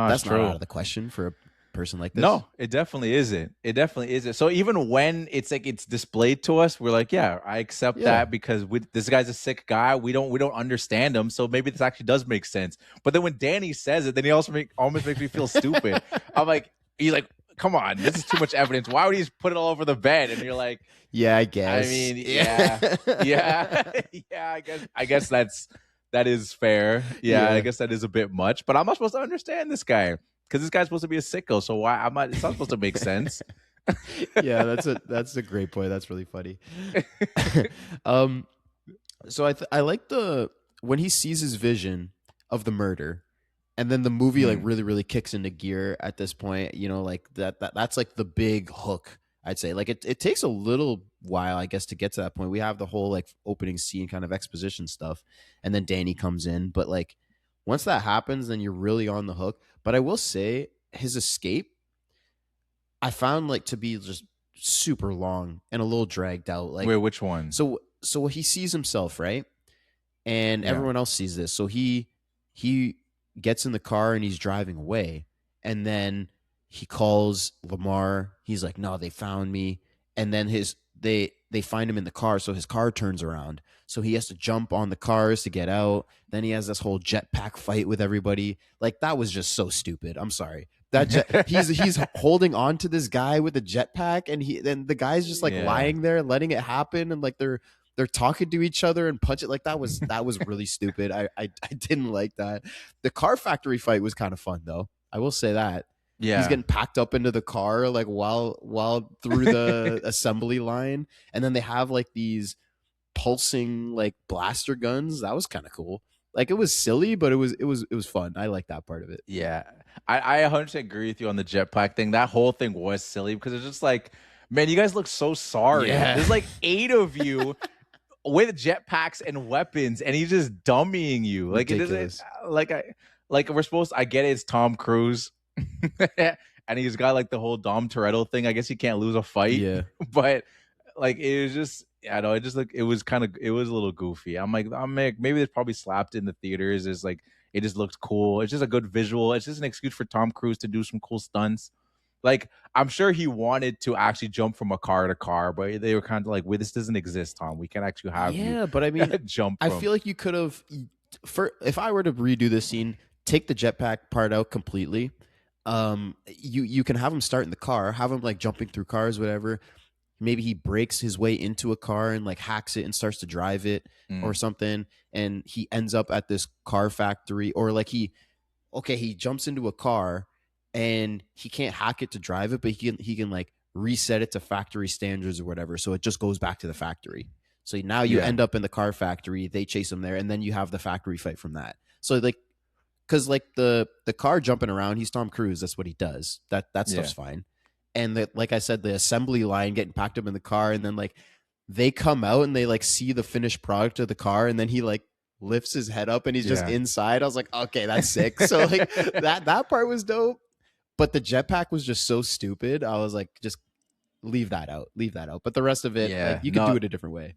that's it's not true. out of the question for a person like this. No, it definitely isn't. It definitely isn't. So even when it's like it's displayed to us, we're like, yeah, I accept that because this guy's a sick guy. We don't understand him, so maybe this actually does make sense. But then when Danny says it, then he also almost makes me feel stupid. I'm like, he's like, come on, this is too much evidence. Why would he just put it all over the bed? And you're like, yeah, I guess. I mean, yeah. I guess that is fair. Yeah, I guess that is a bit much. But I'm not supposed to understand this guy because this guy's supposed to be a sicko. So why I'm not? It's not supposed to make sense. Yeah, that's a great point. That's really funny. So I like when he sees his vision of the murder. And then the movie like really, really kicks into gear at this point, you know, like that's like the big hook, I'd say. Like it takes a little while, I guess, to get to that point. We have the whole like opening scene kind of exposition stuff, and then Danny comes in. But like once that happens, then you're really on the hook. But I will say his escape, I found like to be just super long and a little dragged out. Like, wait, which one? So he sees himself, right? And everyone else sees this. So he gets in the car and he's driving away, and then he calls Lamar. He's like, no, they found me. And then they find him in the car, so his car turns around, so he has to jump on the cars to get out. Then he has this whole jetpack fight with everybody. Like that was just so stupid. I'm sorry. That he's holding on to this guy with a jetpack, and then the guy's just like lying there letting it happen, and like they're talking to each other and punch it. Like that was really stupid. I didn't like that. The car factory fight was kind of fun though. I will say that. Yeah. He's getting packed up into the car like while through the assembly line, and then they have like these pulsing like blaster guns. That was kind of cool. Like it was silly, but it was fun. I like that part of it. Yeah, I 100% agree with you on the jetpack thing. That whole thing was silly because it's just like, man, you guys look so sorry. Yeah. There's like 8 of you with jetpacks and weapons, and he's just dummying you. Like Ridiculous. it isn't like we're supposed to, I get it, it's Tom Cruise. And he's got like the whole Dom Toretto thing. I guess he can't lose a fight. Yeah. But like it was just, I know, it just like it was a little goofy. I'm like maybe it's probably slapped in the theaters. It's like it just looked cool. It's just a good visual. It's just an excuse for Tom Cruise to do some cool stunts. Like I'm sure he wanted to actually jump from a car to car, but they were kind of like, "Wait, this doesn't exist, Tom. We can't actually have you." Yeah, but I mean, jump. I feel like you could have, if I were to redo this scene, take the jetpack part out completely. You can have him start in the car, have him like jumping through cars, whatever. Maybe he breaks his way into a car and like hacks it and starts to drive it or something, and he ends up at this car factory, or like he jumps into a car and he can't hack it to drive it, but he can like reset it to factory standards or whatever, so it just goes back to the factory. So now you end up in the car factory, they chase him there, and then you have the factory fight from that. So like, because like the car jumping around, he's Tom Cruise, that's what he does. That stuff's fine. And like I said, the assembly line getting packed up in the car, and then like they come out and they like see the finished product of the car, and then he like lifts his head up and he's just inside. I was like, okay, that's sick. So like that part was dope, but the jetpack was just so stupid. I was like, just leave that out. But the rest of it, like, you can do it a different way.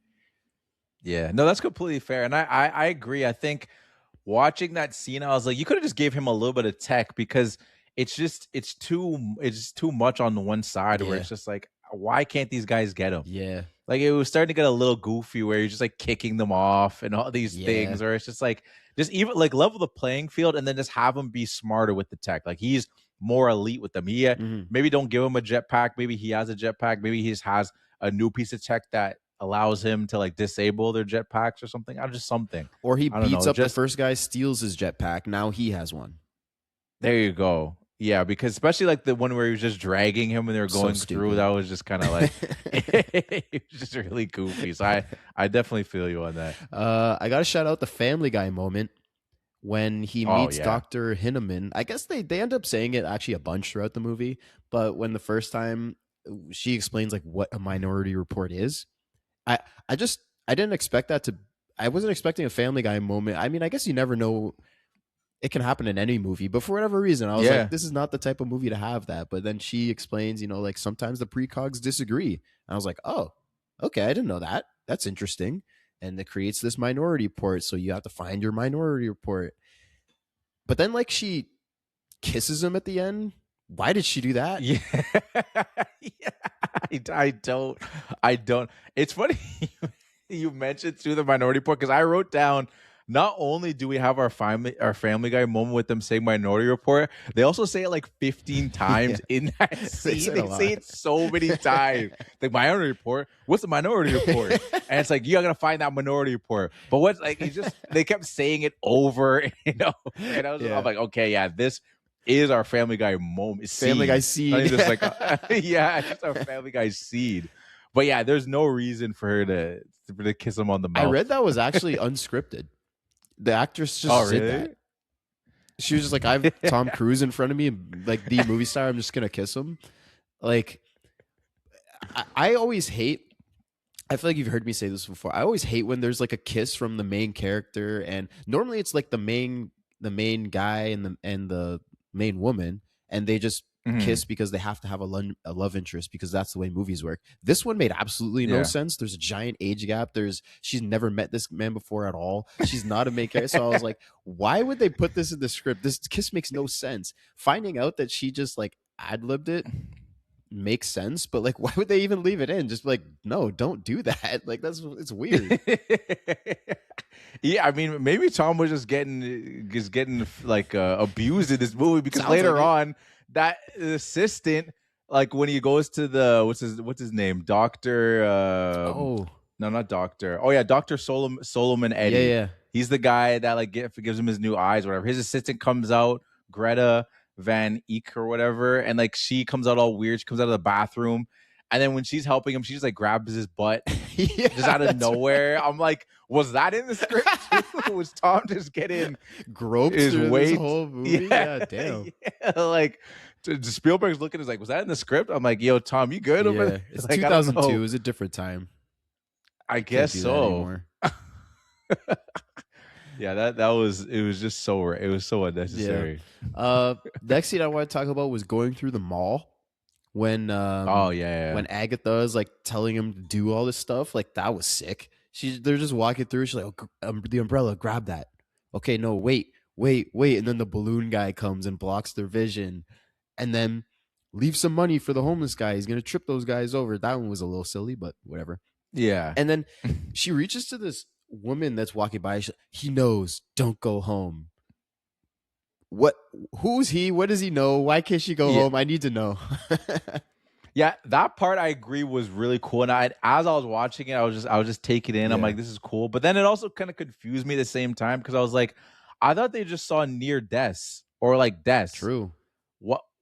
Yeah, no, that's completely fair, and I agree. I think watching that scene, I was like, you could have just gave him a little bit of tech, because it's too much on the one side where it's just like, why can't these guys get him? Yeah. Like it was starting to get a little goofy where you're just like kicking them off and all these things, or it's just like, just even like level the playing field and then just have him be smarter with the tech. Like he's more elite with them. Maybe don't give him a jetpack. Maybe he has a jetpack. Maybe he just has a new piece of tech that allows him to like disable their jetpacks or something. Just something. Or he beats up the first guy, steals his jetpack. Now he has one. There you go. Yeah, because especially like the one where he was just dragging him and they were going through, that was just kind of like, it was just really goofy. So I definitely feel you on that. I got to shout out the Family Guy moment when he meets Dr. Hinneman. I guess they end up saying it actually a bunch throughout the movie, but when the first time she explains like what a Minority Report is, I didn't expect that to. I wasn't expecting a Family Guy moment. I mean, I guess you never know. It can happen in any movie, but for whatever reason, I was like, this is not the type of movie to have that. But then she explains, like sometimes the precogs disagree. And I was like, oh, okay, I didn't know that. That's interesting. And it creates this Minority Report. So you have to find your Minority Report. But then like she kisses him at the end. Why did she do that? Yeah. I don't. It's funny you mentioned through the Minority Report, because I wrote down, not only do we have our Family Guy moment with them saying Minority Report, they also say it like 15 times in that scene. They say it so many times. The Minority Report. What's the Minority Report? And it's like, you gotta find that Minority Report. But what's like, they kept saying it over, And I'm like, okay, this is our Family Guy moment. Family Guy seed. Just like, it's our Family Guy seed. But yeah, there's no reason for her to kiss him on the mouth. I read that was actually unscripted. The actress just did that. She was just like, I have Tom Cruise in front of me, like the movie star. I'm just gonna kiss him. Like, I always hate. I feel like you've heard me say this before. I always hate when there's like a kiss from the main character, and normally it's like the main guy and the main woman, and they just kiss because they have to have a love interest, because that's the way movies work. This one made absolutely no sense. There's a giant age gap. She's never met this man before at all. She's not a main character. So I was like, why would they put this in the script? This kiss makes no sense. Finding out that she just like ad-libbed it makes sense, but like, why would they even leave it in? Just like, no, don't do that. Like, it's weird. Yeah, I mean, maybe Tom was just getting like abused in this movie, because later on, that assistant, like when he goes to the what's his name, Doctor no, not Doctor, Dr. Solomon Eddie. Yeah. He's the guy that like gives him his new eyes, whatever. His assistant comes out, Greta Van Eek or whatever, and like she comes out all weird. She comes out of the bathroom, And then when she's helping him, she just like grabs his butt Yeah, just out of that's nowhere. I'm like, was that in the script too? Was Tom just getting groped his through this weight? whole movie. Yeah, damn. Yeah, like Spielberg's looking, is like, was that in the script? I'm like, yo, Tom, you good over Yeah, there? it's Like, I don't 2002. know. It was a different time. I Can't guess do that so. anymore. Yeah, that was, it was just so, it was so unnecessary. Next scene I want to talk about was going through the mall when Oh yeah. when Agatha is like telling him to do all this stuff. Like, that was sick. They're just walking through. She's like, oh, the umbrella, grab that. Okay, no, wait. And then the balloon guy comes and blocks their vision, and then leave some money for the homeless guy. He's gonna trip those guys over. That one was a little silly, but whatever. Yeah. And then she reaches to this woman that's walking by. He knows, don't go home. What? Who's he? What does he know? Why can't she go home? I need to know. Yeah, that part I agree was really cool. And as I was watching it, I was just taking it in. I'm like, this is cool. But then it also kind of confused me at the same time, because I was like, I thought they just saw near deaths or like deaths. True.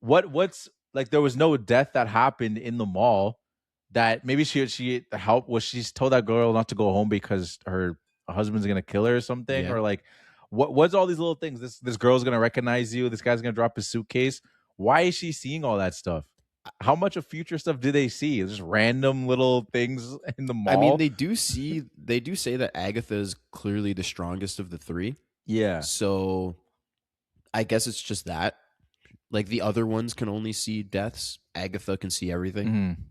What's like, there was no death that happened in the mall that maybe she helped. Was she's told that girl not to go home because her husband's gonna kill her or something? Yeah. Or like, what's all these little things? This girl's gonna recognize you. This guy's gonna drop his suitcase. Why is she seeing all that stuff? How much of future stuff do they see? Just random little things in the mall. I mean, they do say that Agatha is clearly the strongest of the three. Yeah. So I guess it's just that. Like, the other ones can only see deaths. Agatha can see everything. Mm-hmm.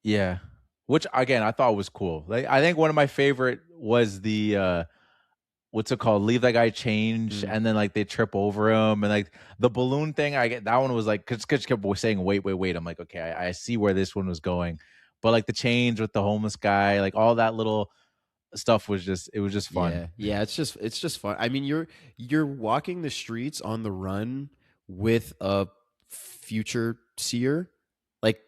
Yeah. Which again, I thought was cool. Like, I think one of my favorite was the what's it called? Leave that guy change, and then like they trip over him, and like the balloon thing. I get that one was like, because she kept saying wait. I'm like, okay, I see where this one was going, but like the change with the homeless guy, like all that little stuff was just fun. Yeah, it's just fun. I mean, you're walking the streets on the run with a future seer. Like,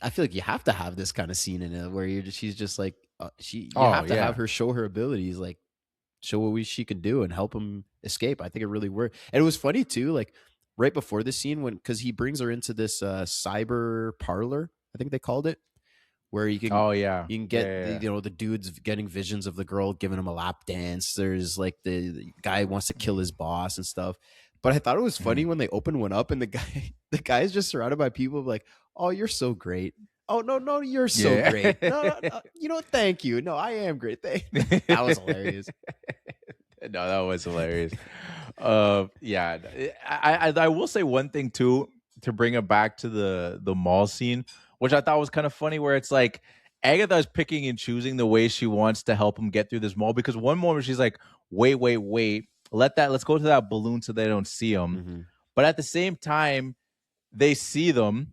I feel like you have to have this kind of scene in it where she's just like you have to have her show her abilities, like show what she can do and help him escape. I think it really worked. And it was funny too, like right before the scene, because he brings her into this cyber parlor, I think they called it, where you can you can get the dude's getting visions of the girl giving him a lap dance. There's like the guy wants to kill his boss and stuff. But I thought it was funny when they opened one up and the guy is just surrounded by people like, oh, you're so great. Oh, no, you're so great. No, you know, thank you. No, I am great. That was hilarious. No, that was hilarious. Yeah, I will say one thing too, to bring it back to the mall scene, which I thought was kind of funny, where it's like Agatha is picking and choosing the way she wants to help him get through this mall, because one moment she's like, wait, let's go to that balloon so they don't see him. Mm-hmm. But at the same time, they see them.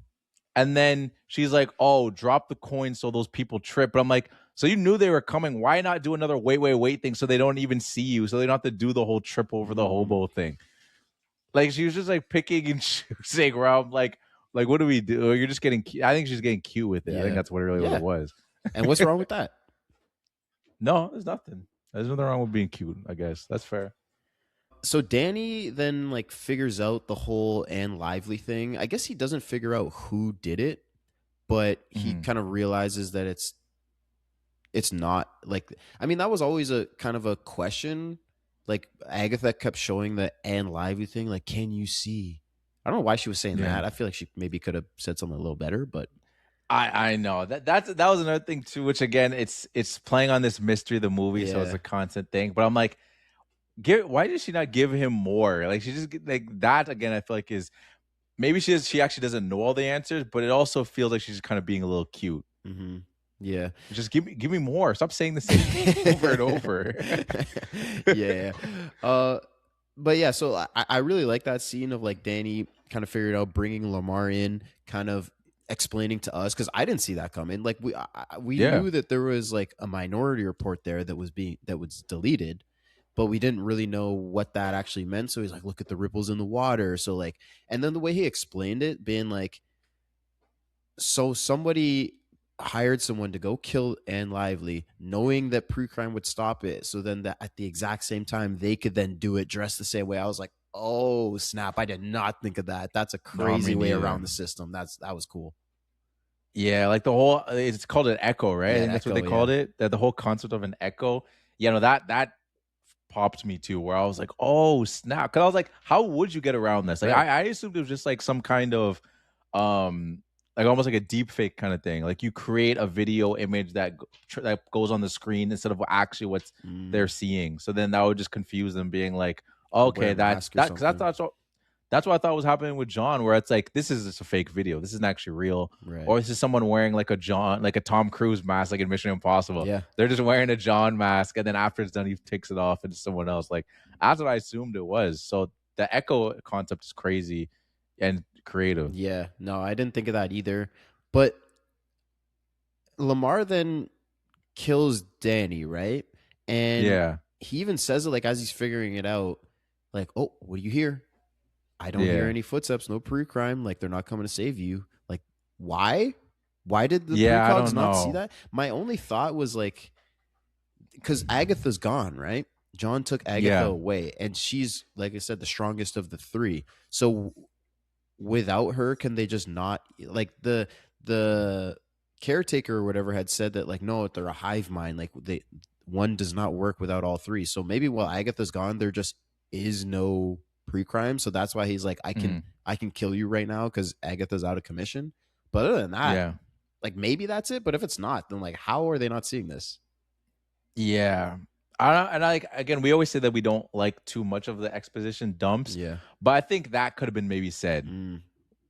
And then she's like, oh, drop the coin so those people trip. But I'm like, so you knew they were coming. Why not do another wait thing so they don't even see you? So they don't have to do the whole trip over the hobo thing. Like, she was just like picking and choosing where I'm like, what do we do? You're just getting cute. I think she's getting cute with it. I think that's what what it was. And what's wrong with that? No, there's nothing. There's nothing wrong with being cute, I guess. That's fair. So Danny then like figures out the whole Anne Lively thing. I guess he doesn't figure out who did it, but he kind of realizes that it's not like, I mean, that was always a kind of a question. Like, Agatha kept showing the Anne Lively thing, like, can you see? I don't know why she was saying that. I feel like she maybe could have said something a little better, but I know that was another thing too, which again, it's playing on this mystery of the movie, so it's a constant thing. But I'm like, why did she not give him more? Like, she just like that again. I feel like is maybe she actually doesn't know all the answers, but it also feels like she's kind of being a little cute. Mm-hmm. Yeah, just give me more. Stop saying the same thing over and over. Yeah. But yeah, so I really like that scene of like Danny kind of figured out bringing Lamar in, kind of explaining to us, because I didn't see that coming. Like, we knew that there was like a Minority Report there that was deleted, but we didn't really know what that actually meant. So he's like, look at the ripples in the water. So like, and then the way he explained it, being like, so somebody hired someone to go kill Anne Lively, knowing that pre-crime would stop it. So then at the exact same time, they could then do it dressed the same way. I was like, oh snap. I did not think of that. That's a crazy way around the system. That was cool. Yeah, like the whole it's called an echo, right? I Yeah, think that's what echo. they called Yeah, it. That the whole concept of an echo. Yeah, no, that popped me too, where I was like, oh snap. Cause I was like, how would you get around this? Like right. I assumed it was just like some kind of like almost like a deep fake kind of thing. Like you create a video image that that goes on the screen instead of actually what's they're seeing. So then that would just confuse them being like, Wear okay, a mask or that because I something. thought so that's what I thought was happening with John, where it's like, this is just a fake video. This isn't actually real. Right. Or this is someone wearing like a Tom Cruise mask, like in Mission Impossible. Yeah. They're just wearing a John mask, and then after it's done, he takes it off and it's someone else. Like that's what I assumed it was. So the echo concept is crazy and creative. Yeah. No, I didn't think of that either. But Lamar then kills Danny, right? And Yeah. he even says it like as he's figuring it out, like, "Oh, what do you hear? I don't hear Yeah. any footsteps, no pre-crime, like they're not coming to save you." Like, why? Why did the Yeah, I precogs don't not see know. that? My only thought was like, because Agatha's gone, right? John took Agatha Yeah. away, and she's, like I said, the strongest of the three. So without her, can they just not, like, the caretaker or whatever had said that, like, no, they're a hive mind, like they, one does not work without all three. So maybe while Agatha's gone, there just is no pre-crime. So that's why he's like, Mhm. I can kill you right now because Agatha's out of commission. But other than that, Yeah. like, maybe that's it. But if it's not, then like, how are they not seeing this? Yeah. And I like, again, we always say that we don't like too much of the exposition dumps, Yeah. but I think that could have been maybe said. Mm,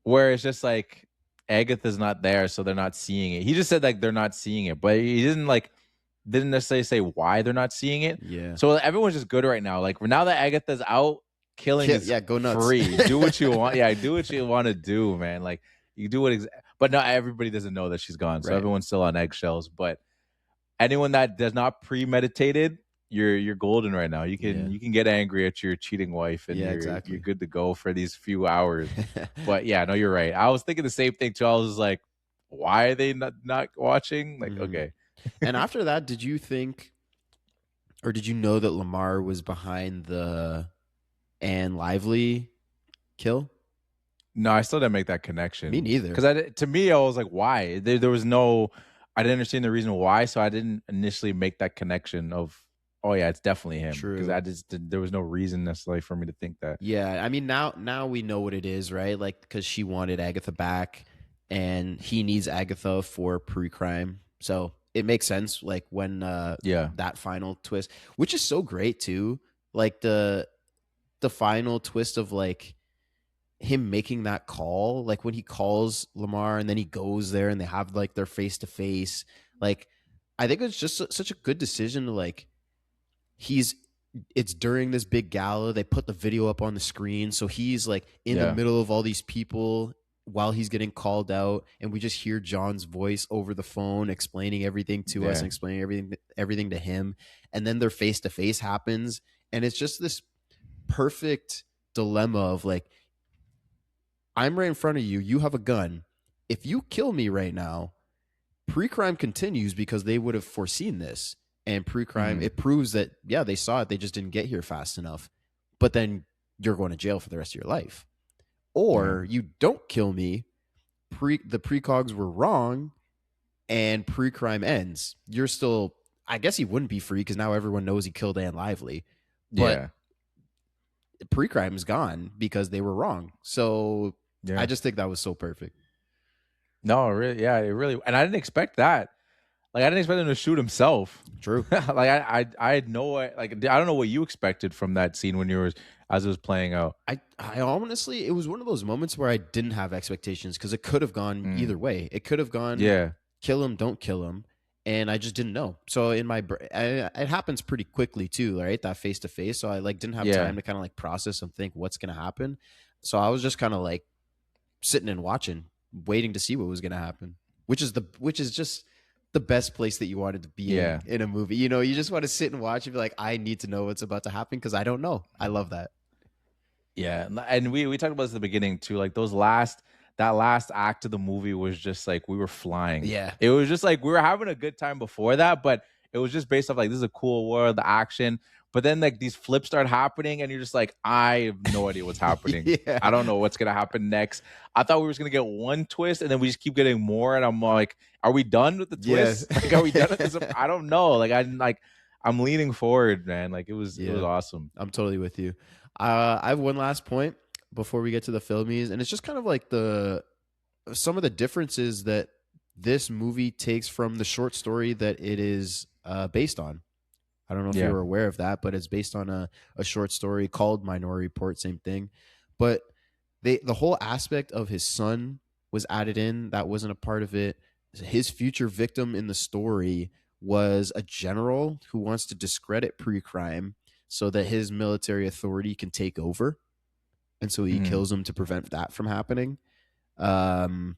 Where it's just like Agatha's not there, so they're not seeing it. He just said like they're not seeing it, but he didn't necessarily say why they're not seeing it. yeah. So everyone's just good right now. Like now that Agatha's out, killing is Yeah, go nuts. free. Do what you want. Yeah, do what you want to do, man. Like you do what, but not everybody doesn't know that she's gone, so Right. everyone's still on eggshells. But anyone that does not premeditated, you're golden right now. You can get angry at your cheating wife, and Yeah, you're exactly. good to go for these few hours. But yeah, no, you're right. I was thinking the same thing too. I was like, why are they not watching? Like, Mhm. okay. And after that, did you think, or did you know that Lamar was behind the Anne Lively kill? No, I still didn't make that connection. Me neither. Because to me, I was like, why? There was no, I didn't understand the reason why, so I didn't initially make that connection of, oh yeah, it's definitely him. Because True. there was no reason necessarily for me to think that. Yeah, I mean, now we know what it is, right? Like, because she wanted Agatha back, and he needs Agatha for pre-crime, so it makes sense. Like when Yeah. that final twist, which is so great too, like the final twist of like him making that call, like when he calls Lamar and then he goes there and they have like their face to face. Like, I think it's just such a good decision to like, he's, it's during this big gala, they put the video up on the screen, so he's like in the Yeah. middle of all these people while he's getting called out, and we just hear John's voice over the phone explaining everything to us Yeah. and explaining everything to him, and then their face to face happens, and it's just this perfect dilemma of like, I'm right in front of you, you have a gun, if you kill me right now, pre-crime continues because they would have foreseen this, and pre-crime, Mhm. it proves that, yeah, they saw it, they just didn't get here fast enough, but then you're going to jail for the rest of your life. Or you don't kill me, the precogs were wrong, and pre-crime ends. You're still, I guess he wouldn't be free because now everyone knows he killed Anne Lively, but Yeah. pre-crime is gone because they were wrong. So Yeah. I just think that was so perfect. No, really, yeah, it really, and I didn't expect that. Like, I didn't expect him to shoot himself. True. Like, I had no, like, I don't know what you expected from that scene when as it was playing out. I honestly, it was one of those moments where I didn't have expectations because it could have gone either way. It could have gone, Yeah. kill him, don't kill him, and I just didn't know. So in my, it happens pretty quickly too, right? That face to face. So I like didn't have Yeah. time to kind of like process and think what's gonna happen. So I was just kind of like sitting and watching, waiting to see what was gonna happen, which is just the best place that you wanted to be Yeah. in a movie. You know, you just want to sit and watch and be like, I need to know what's about to happen because I don't know. I love that. Yeah, and we talked about this at the beginning too. Like that last act of the movie was just like we were flying. Yeah. It was just like we were having a good time before that, but It was just based off like, this is a cool world, the action. But then like these flips start happening, and you're just like, I have no idea what's happening. Yeah. I don't know what's gonna happen next. I thought we were just gonna get one twist, and then we just keep getting more. And I'm like, are we done with the twist? Yeah. Like, are we done with this? I don't know. I'm leaning forward, man. Like it was awesome. I'm totally with you. I have one last point before we get to the filmies, and it's just kind of like some of the differences that this movie takes from the short story that it is based on. I don't know if you were aware of that, but it's based on a short story called Minority Report, same thing. But the whole aspect of his son was added in. That wasn't a part of it. His future victim in the story was a general who wants to discredit pre-crime so that his military authority can take over. And so he kills him to prevent that from happening. In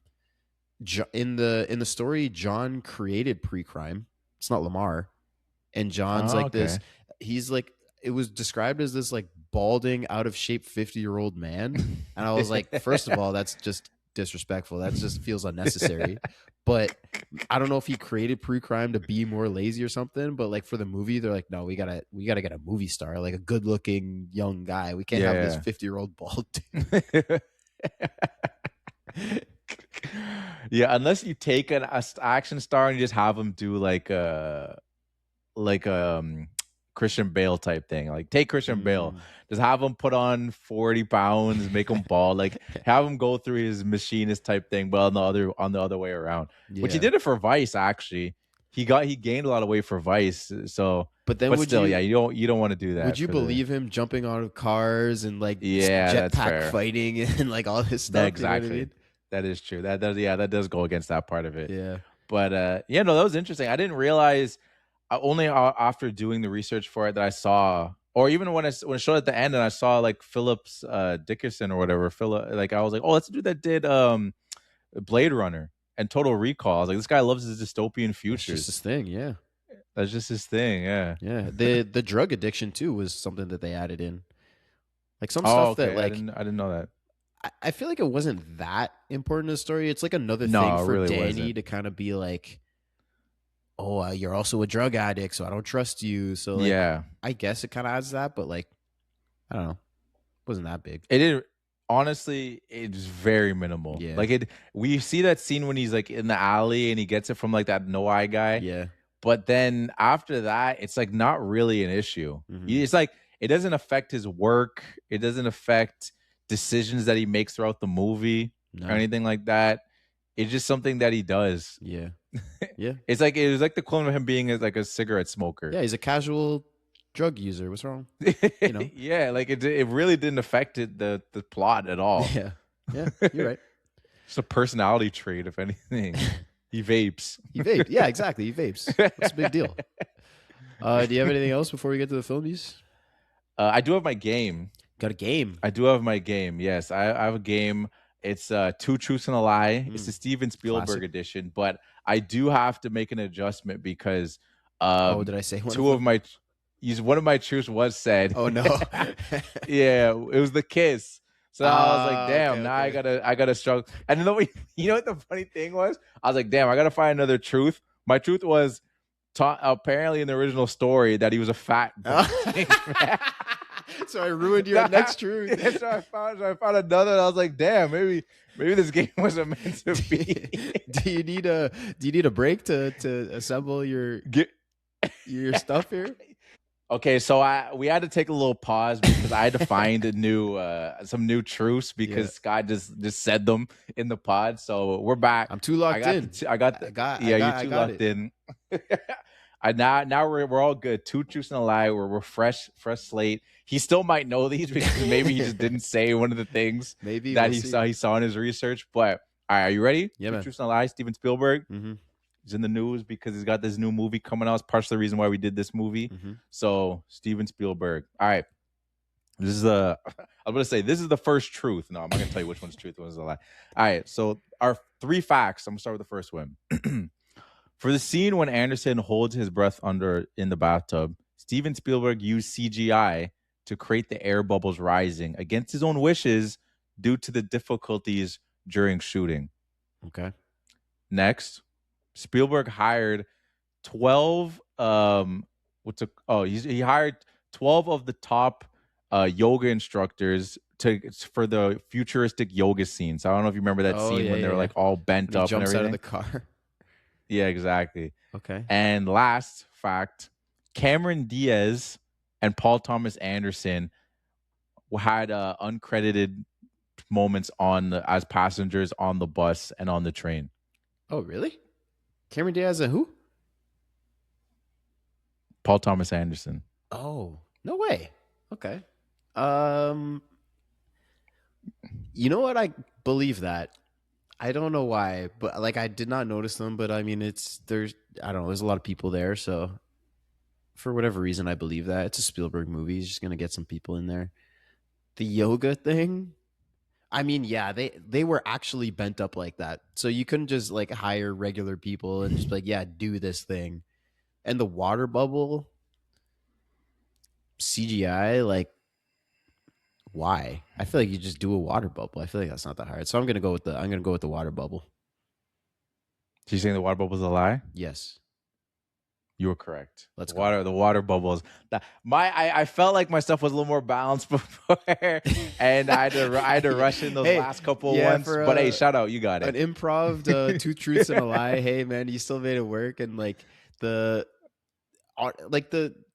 the story, John created pre-crime. It's not Lamar. And John's this, he's like, it was described as this like balding, out of shape 50-year-old man. And I was like, first of all, that's just disrespectful. That just feels unnecessary. But I don't know if he created pre-crime to be more lazy or something. But like for the movie, they're like, no, we gotta get a movie star, like a good looking young guy. We can't have this 50-year-old bald dude. Yeah, unless you take an action star and you just have him do like a Christian Bale type thing. Like take Christian Bale, just have him put on 40 pounds, make him bald, like have him go through his machinist type thing, but on the other way around. Which he did it for Vice actually. He gained a lot of weight for Vice. So but still, you don't want to do that. Would you believe him jumping out of cars and like jetpack fighting and like all this stuff? Exactly. You know what I mean? That is true. That does go against that part of it. Yeah. But that was interesting. I didn't realize only after doing the research for it that I saw, or even when it showed at the end and I saw like Phillips Dickinson or whatever, like I was like, oh, that's the dude that did Blade Runner and Total Recall. I was like, this guy loves his dystopian futures. That's just his thing, yeah. That's just his thing, yeah. Yeah. The drug addiction too was something that they added in. Like some stuff that like I didn't know that. I feel like it wasn't that important to the story. It's like another thing for really Danny to kind of be like, oh, you're also a drug addict, so I don't trust you. So like, I guess it kind of adds that, but like, I don't know, it wasn't that big. It did. Honestly, it's very minimal. Yeah. Like we see that scene when he's like in the alley and he gets it from like that no eye guy. Yeah. But then after that, it's like not really an issue. It's like it doesn't affect his work. It doesn't affect decisions that he makes throughout the movie or anything like that. It's just something that he does. Yeah. Yeah. It was like the clone of him being like a cigarette smoker. Yeah, he's a casual drug user. What's wrong? You know? Yeah, like it really didn't affect the plot at all. Yeah. Yeah, you're right. It's a personality trait, if anything. He vapes. Yeah, exactly. He vapes. That's a big deal. Do you have anything else before we get to the filmies? I do have my game. Got a game? I do have my game. Yes, I have a game. It's Two Truths and a Lie. It's the Steven Spielberg edition, but I do have to make an adjustment because did I say one of my truths was said. Oh no. Yeah, it was the kiss. So I was like, damn, now I gotta struggle. And then you know what the funny thing was? I was like, damn, I gotta find another truth. My truth was apparently in the original story that he was a fat boy. So I ruined your next truth. Yeah, so I found another, and I was like, damn, maybe this game wasn't meant to be. Do you need a break to assemble your stuff here? Okay, so we had to take a little pause because I had to find some new truths because Scott just said them in the pod. So we're back. I'm too locked in. You're too locked in. Now we're all good. Two Truths and a Lie. We're fresh slate. He still might know these because maybe he just didn't say one of the things that he saw in his research. But all right, are you ready? Yeah, Two man. Truths and a Lie. Steven Spielberg. Mm-hmm. He's in the news because he's got this new movie coming out. It's partially the reason why we did this movie. Mm-hmm. So Steven Spielberg. All right. This is I'm going to say this is the first truth. No, I'm not going to tell you which one's truth, one's a lie. All right. So our 3 facts. I'm going to start with the first one. For the scene when Anderson holds his breath in the bathtub, Steven Spielberg used CGI to create the air bubbles rising against his own wishes due to the difficulties during shooting. Okay. Next, Spielberg hired 12 he hired 12 of the top yoga instructors for the futuristic yoga scene. So I don't know if you remember that scene when they were like all bent When he up and jumps everything. out of the car. Yeah, exactly. Okay. And last fact, Cameron Diaz and Paul Thomas Anderson had uncredited moments as passengers on the bus and on the train. Oh, really? Cameron Diaz and who? Paul Thomas Anderson. Oh, no way. Okay. You know what? I believe that. I don't know why, but like I did not notice them, but I mean I don't know, there's a lot of people there, so for whatever reason I believe that. It's a Spielberg movie. He's just going to get some people in there. The yoga thing, I mean, yeah, they were actually bent up like that. So you couldn't just like hire regular people and just be like, yeah, do this thing. And the water bubble CGI, like, why? I feel like you just do a water bubble. I feel like that's not that hard. So I'm gonna go with the water bubble. So you saying the water bubble is a lie? Yes. You were correct. Let's go. The water bubbles. I felt like my stuff was a little more balanced before, and I had to rush in those last couple ones. But hey, shout out, you got it. An improv, 2 truths and a lie. Hey man, you still made it work. And like the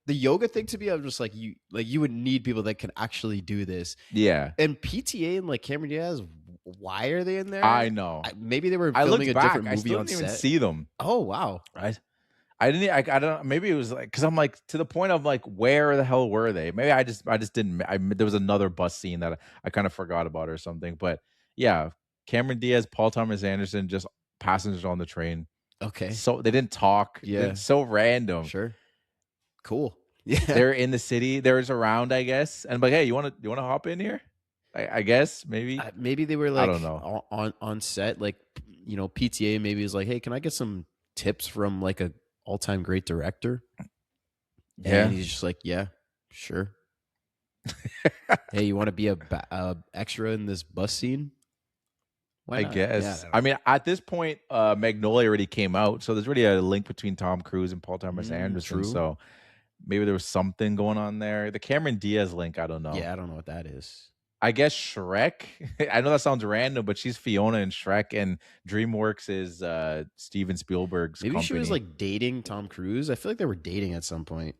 yoga thing, to me, I'm just like you would need people that can actually do this. Yeah. And PTA and like Cameron Diaz, why are they in there? I know. Maybe they were filming a different movie I still on didn't even set. see them. Oh wow. I didn't. I don't. Maybe it was like because I'm like to the point of like where the hell were they? Maybe I just didn't. There was another bus scene that I kind of forgot about or something. But yeah, Cameron Diaz, Paul Thomas Anderson, just passengers on the train. Okay. So they didn't talk. Yeah. It's so random. Sure. Cool. Yeah. They're in the city. They're around, I guess. And like, hey, you want to hop in here? I guess maybe. Maybe they were like, I don't know, on set. Like, you know, PTA maybe is like, hey, can I get some tips from like a all-time great director? Yeah. And he's just like, yeah, sure. Hey, you want to be a extra in this bus scene? I guess. Yeah, I mean, at this point, Magnolia already came out, so there's really a link between Tom Cruise and Paul Thomas Anderson. True. So maybe there was something going on there. The Cameron Diaz link, I don't know. Yeah, I don't know what that is. I guess Shrek. I know that sounds random, but she's Fiona in Shrek, and DreamWorks is Steven Spielberg's Maybe company. she was like dating Tom Cruise. I feel like they were dating at some point.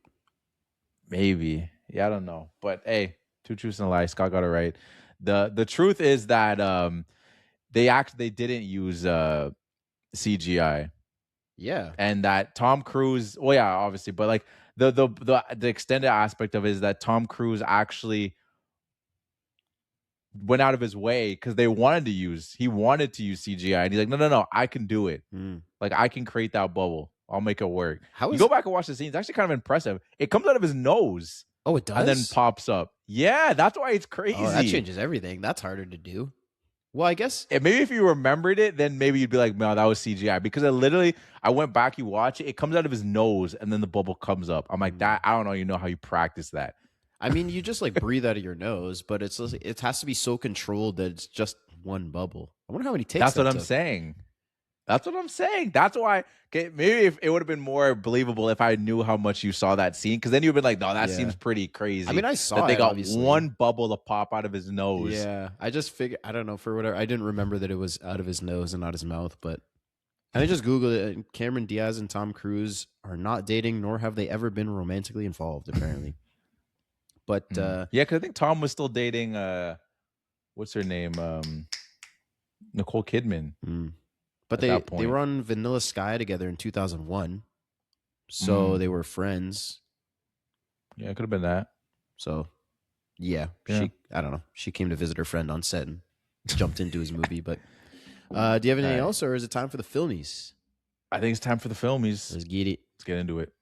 Maybe. Yeah, I don't know. But hey, 2 truths and a lie. Scott got it right. The truth is that they didn't use CGI. Yeah. And that Tom Cruise, well, yeah, obviously, but like the extended aspect of it is that Tom Cruise actually went out of his way because he wanted to use CGI, and he's like, no, I can do it. Like I can create that bubble. I'll make it work. You go back and watch the scene. It's actually kind of impressive. It comes out of his nose. Oh, it does? And then pops up. Yeah, that's why it's crazy. Oh, that changes everything. That's harder to do. Well, I guess. And maybe if you remembered it, then maybe you'd be like, no, that was CGI. Because I went back, you watch it, it comes out of his nose, and then the bubble comes up. I'm like, that, I don't know, how you practice that. I mean, you just like breathe out of your nose, but it has to be so controlled that it's just one bubble. I wonder how many takes. That's what I'm saying. That's what I'm saying. That's why. Okay, maybe if it would have been more believable if I knew how much you saw that scene, because then you'd been like, no, that seems pretty crazy. I mean, I saw that they got obviously. one bubble to pop out of his nose. Yeah, I just figured. I don't know, for whatever. I didn't remember that it was out of his nose and not his mouth, but I just Googled it. Cameron Diaz and Tom Cruise are not dating, nor have they ever been romantically involved, apparently. But yeah, because I think Tom was still dating. What's her name? Nicole Kidman. But they were on Vanilla Sky together in 2001, so they were friends. Yeah, it could have been that. So, yeah. I don't know. She came to visit her friend on set and jumped into his movie. But do you have anything else, or is it time for the Filmmies? I think it's time for the Filmmies. Let's get it. Let's get into it.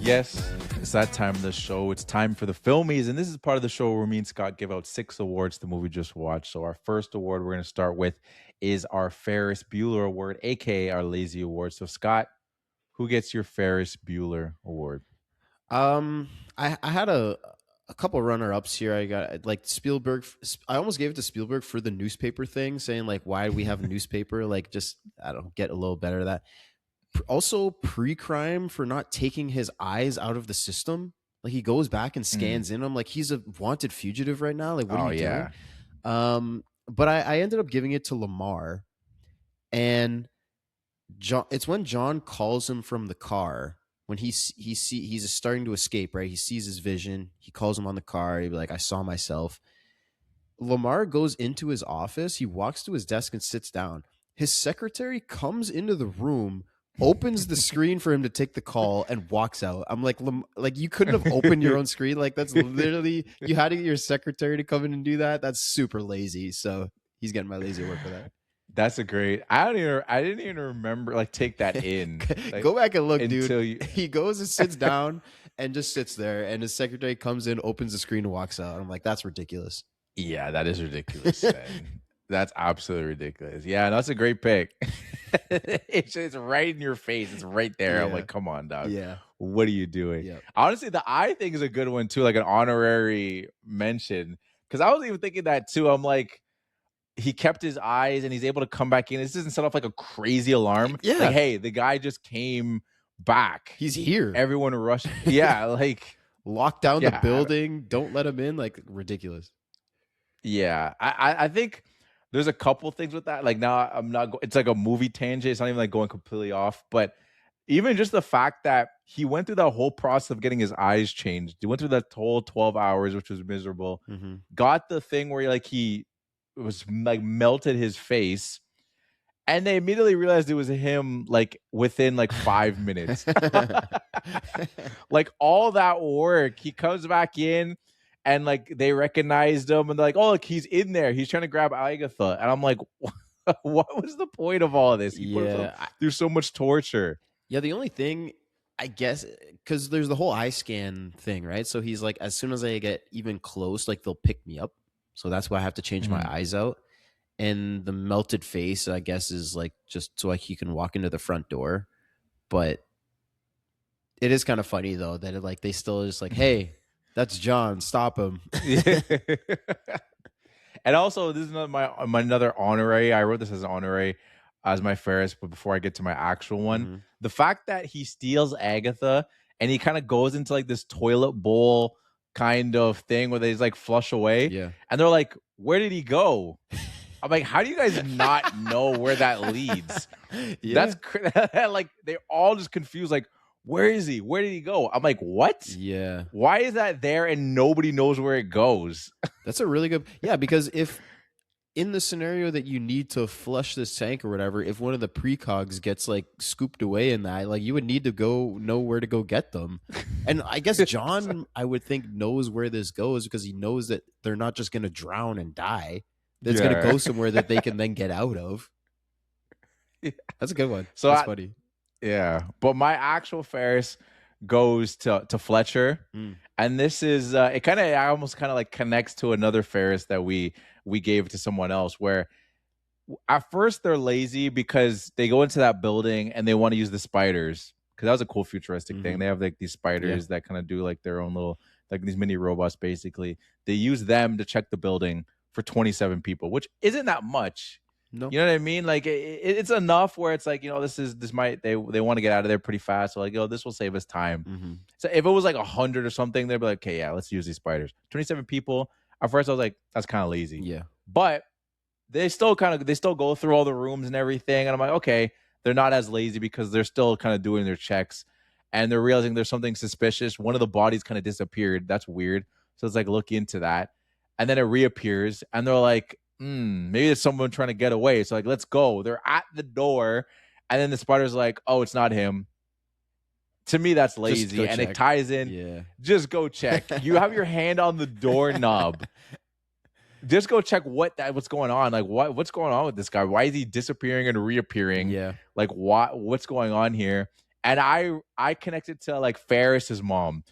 Yes, it's that time of the show. It's time for the Filmmies, and this is part of the show where me and Scott give out 6 awards to the movie we just watched. So our first award we're going to start with is our Ferris Bueller Award, aka our Lazy Award. So Scott, who gets your Ferris Bueller Award? I had a a couple runner-ups here. I got like Spielberg. I almost gave it to Spielberg for the newspaper thing, saying like, why do we have a newspaper? Like, just I don't know, get a little better at that. Also, pre-crime for not taking his eyes out of the system. Like he goes back and scans in them. Like he's a wanted fugitive right now. Like what are you doing? But I ended up giving it to Lamar, and John. It's when John calls him from the car when he's starting to escape. Right, he sees his vision. He calls him on the car. He'd be like, "I saw myself." Lamar goes into his office. He walks to his desk and sits down. His secretary comes into the room, opens the screen for him to take the call, and walks out. I'm like you couldn't have opened your own screen. Like that's literally, you had to get your secretary to come in and do that. That's super lazy. So he's getting my lazy work for that. That's a great. I didn't even remember like take that in. Like, go back and look, dude. He goes and sits down and just sits there, and his secretary comes in, opens the screen, and walks out. I'm like, that's ridiculous. Yeah, that is ridiculous. That's absolutely ridiculous. Yeah, that's a great pick. It's right in your face. It's right there. Yeah. I'm like, come on, dog. Yeah. What are you doing? Yep. Honestly, the eye thing is a good one too, like an honorary mention. Because I was even thinking that too. I'm like, he kept his eyes and he's able to come back in. This doesn't set off like a crazy alarm. Yeah. Like, hey, the guy just came back. He's here. Everyone rushed. Yeah, like lock down the building. Don't let him in. Like ridiculous. Yeah, I think there's a couple things with that. Like now I'm not, it's like a movie tangent. It's not even like going completely off, but even just the fact that he went through that whole process of getting his eyes changed. He went through that whole 12 hours, which was miserable. Mm-hmm. Got the thing where he was like melted his face. And they immediately realized it was him like within like 5 minutes. Like all that work, he comes back in. And like they recognized him, and they're like, "Oh, look, he's in there. He's trying to grab Agatha." And I'm like, "What was the point of all of this?" He put himself through so much torture. Yeah, the only thing, I guess, because there's the whole eye scan thing, right? So he's like, as soon as I get even close, like they'll pick me up. So that's why I have to change my eyes out. And the melted face, I guess, is like just so like he can walk into the front door. But it is kind of funny though that it, like they still just like, hey. That's John. Stop him. And also, this is my another honorary. I wrote this as an honorary as my Ferris, but before I get to my actual one, the fact that he steals Agatha and he kind of goes into like this toilet bowl kind of thing where they just like flush away. Yeah. And they're like, "Where did he go?" I'm like, how do you guys not know where that leads? Yeah. That's like they're all just confused. Like, where is he? Where did he go? I'm like, what? Yeah. Why is that there and nobody knows where it goes? That's a really good... Yeah, because if in the scenario that you need to flush this tank or whatever, if one of the precogs gets like scooped away in that, like you would need to go know where to go get them. And I guess John, I would think, knows where this goes because he knows that they're not just going to drown and die. It's going to go somewhere that they can then get out of. Yeah. That's a good one. So that's funny. Yeah, but my actual Ferris goes to Fletcher, and this is it. I almost kind of like connects to another Ferris that we gave to someone else. Where at first they're lazy because they go into that building and they want to use the spiders because that was a cool futuristic thing. They have like these spiders that kind of do like their own little like these mini robots. Basically, they use them to check the building for 27 people, which isn't that much. No. You know what I mean? Like it's enough where it's like, you know, this might they want to get out of there pretty fast. So like, this will save us time. So if it was like 100 or something, they'd be like, okay, yeah, let's use these spiders. 27 people. At first I was like, that's kind of lazy. Yeah. But they still go through all the rooms and everything. And I'm like, okay, they're not as lazy because they're still kind of doing their checks and they're realizing there's something suspicious. One of the bodies kind of disappeared. That's weird. So it's like, look into that. And then it reappears and they're like, maybe it's someone trying to get away. So like, let's go. They're at the door, and then the spider's like, "Oh, it's not him." To me, that's lazy, and it ties in. Yeah, just go check. You have your hand on the doorknob. Just go check what's going on. Like what's going on with this guy? Why is he disappearing and reappearing? Yeah, like what's going on here? And I connected to like Ferris's mom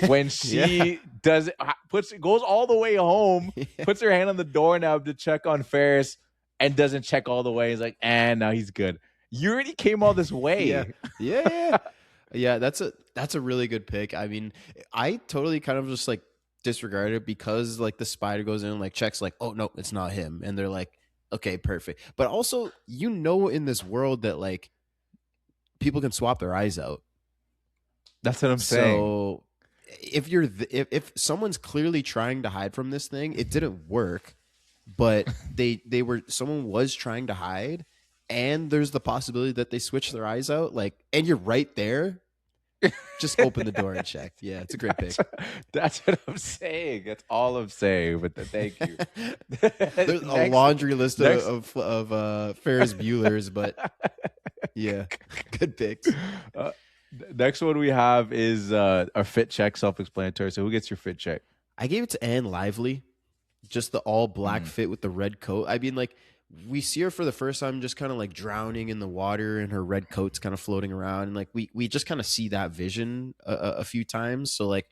when she goes all the way home, puts her hand on the doorknob to check on Ferris and doesn't check all the way. He's like, no, he's good. You already came all this way. Yeah. That's a really good pick. I mean, I totally kind of just like disregard it because like the spider goes in and like checks like, oh no, it's not him, and they're like, okay, perfect. But also, in this world that like people can swap their eyes out. That's what I'm saying. So if you're if someone's clearly trying to hide from this thing, it didn't work, but someone was trying to hide, and there's the possibility that they switch their eyes out, like, and you're right there. Just open the door and check. Yeah, it's a great pick. That's what I'm saying. That's all I'm saying. But thank you. There's a laundry list of Ferris Bueller's, but yeah, good picks. Next one we have is our fit check, self-explanatory. So who gets your fit check? I gave it to Anne Lively, just the all black fit with the red coat. I mean, like, we see her for the first time just kind of like drowning in the water, and her red coat's kind of floating around, and like we just kind of see that vision a few times. So like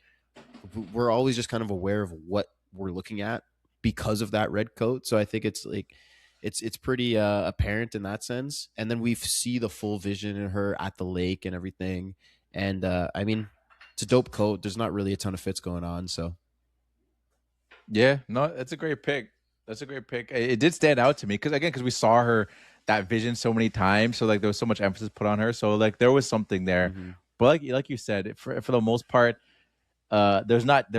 we're always just kind of aware of what we're looking at because of that red coat. So I think it's like it's pretty apparent in that sense. And then we see the full vision in her at the lake and everything. And I mean, it's a dope coat. There's not really a ton of fits going on, so yeah, no, that's a great pick. That's a great pick. It did stand out to me because we saw her that vision so many times. So like there was so much emphasis put on her. So like there was something there. Mm-hmm. But like you said, for the most part, there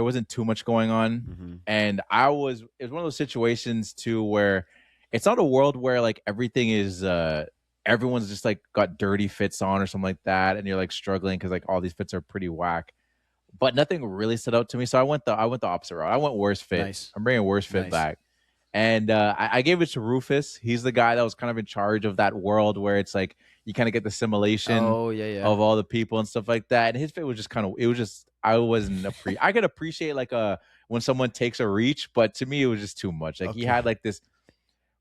wasn't too much going on. Mm-hmm. And it was one of those situations too where it's not a world where like everything is everyone's just like got dirty fits on or something like that, and you're like struggling because like all these fits are pretty whack. But nothing really stood out to me. So I went the opposite route. I went worst fit. Nice. I'm bringing worst fit back. And I gave it to Rufus. He's the guy that was kind of in charge of that world where it's like you kind of get the simulation of all the people and stuff like that. And his fit was just I could appreciate like when someone takes a reach, but to me it was just too much. Like he had like this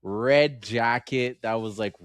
red jacket that was like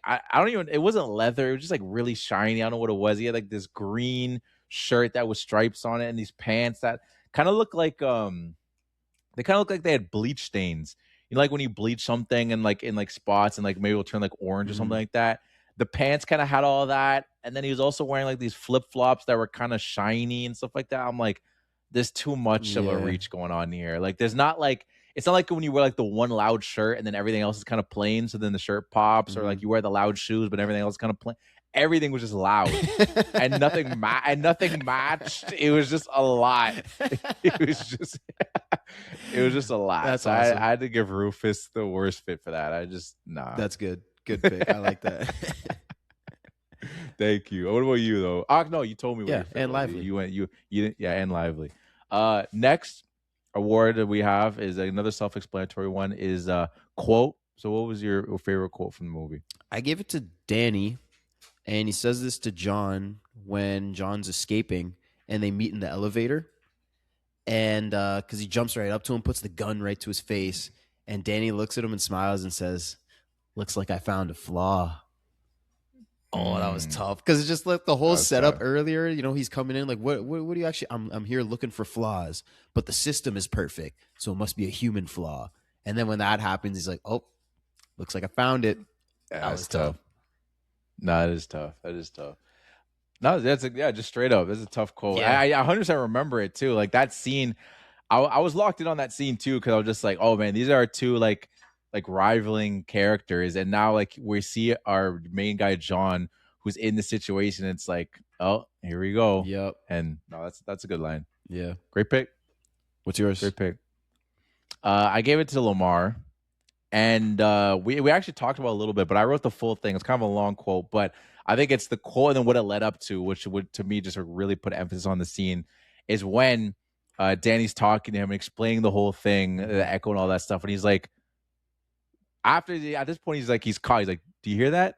I don't even, it wasn't leather. It was just like really shiny. I don't know what it was. He had like this green shirt that was stripes on it and these pants that kind of look like they had bleach stains. You know, like when you bleach something and like in like spots and like maybe it'll turn like orange or something like that. The pants kind of had all that. And then he was also wearing like these flip-flops that were kind of shiny and stuff like that. I'm like, there's too much of a reach going on here. Like there's not like, it's not like when you wear like the one loud shirt and then everything else is kind of plain. So then the shirt pops, or like you wear the loud shoes, but everything else is kind of plain. Everything was just loud and nothing matched. It was just a lot. It was just a lot. That's so awesome. I had to give Rufus the worst fit for that. That's good. Good pick. I like that. Thank you. What about you though? No, you told me. Yeah, and Lively. You went. You didn't. Yeah, and Lively. Next award that we have is another self-explanatory one. Is quote. So, what was your favorite quote from the movie? I gave it to Danny. And he says this to John when John's escaping and they meet in the elevator. And because he jumps right up to him, puts the gun right to his face. And Danny looks at him and smiles and says, "Looks like I found a flaw." Oh, that was tough. Because it's just like the whole setup earlier. You know, he's coming in like, what do you actually? I'm here looking for flaws, but the system is perfect. So it must be a human flaw. And then when that happens, he's like, oh, looks like I found it. That was tough. No, that is tough. No, just straight up. That's a tough quote. Yeah. I 100% remember it too. Like that scene, I was locked in on that scene too because I was just like, oh man, these are two like rivaling characters, and now like we see our main guy John, who's in the situation. It's like, oh, here we go. Yep. And no, that's a good line. Yeah, great pick. What's yours? Great pick. I gave it to Lamar. And we actually talked about it a little bit, but I wrote the full thing. It's kind of a long quote, but I think it's the quote and then what it led up to, which would, to me, just really put emphasis on the scene, is when Danny's talking to him and explaining the whole thing, the echo and all that stuff. And he's like, at this point, he's caught. He's like, do you hear that?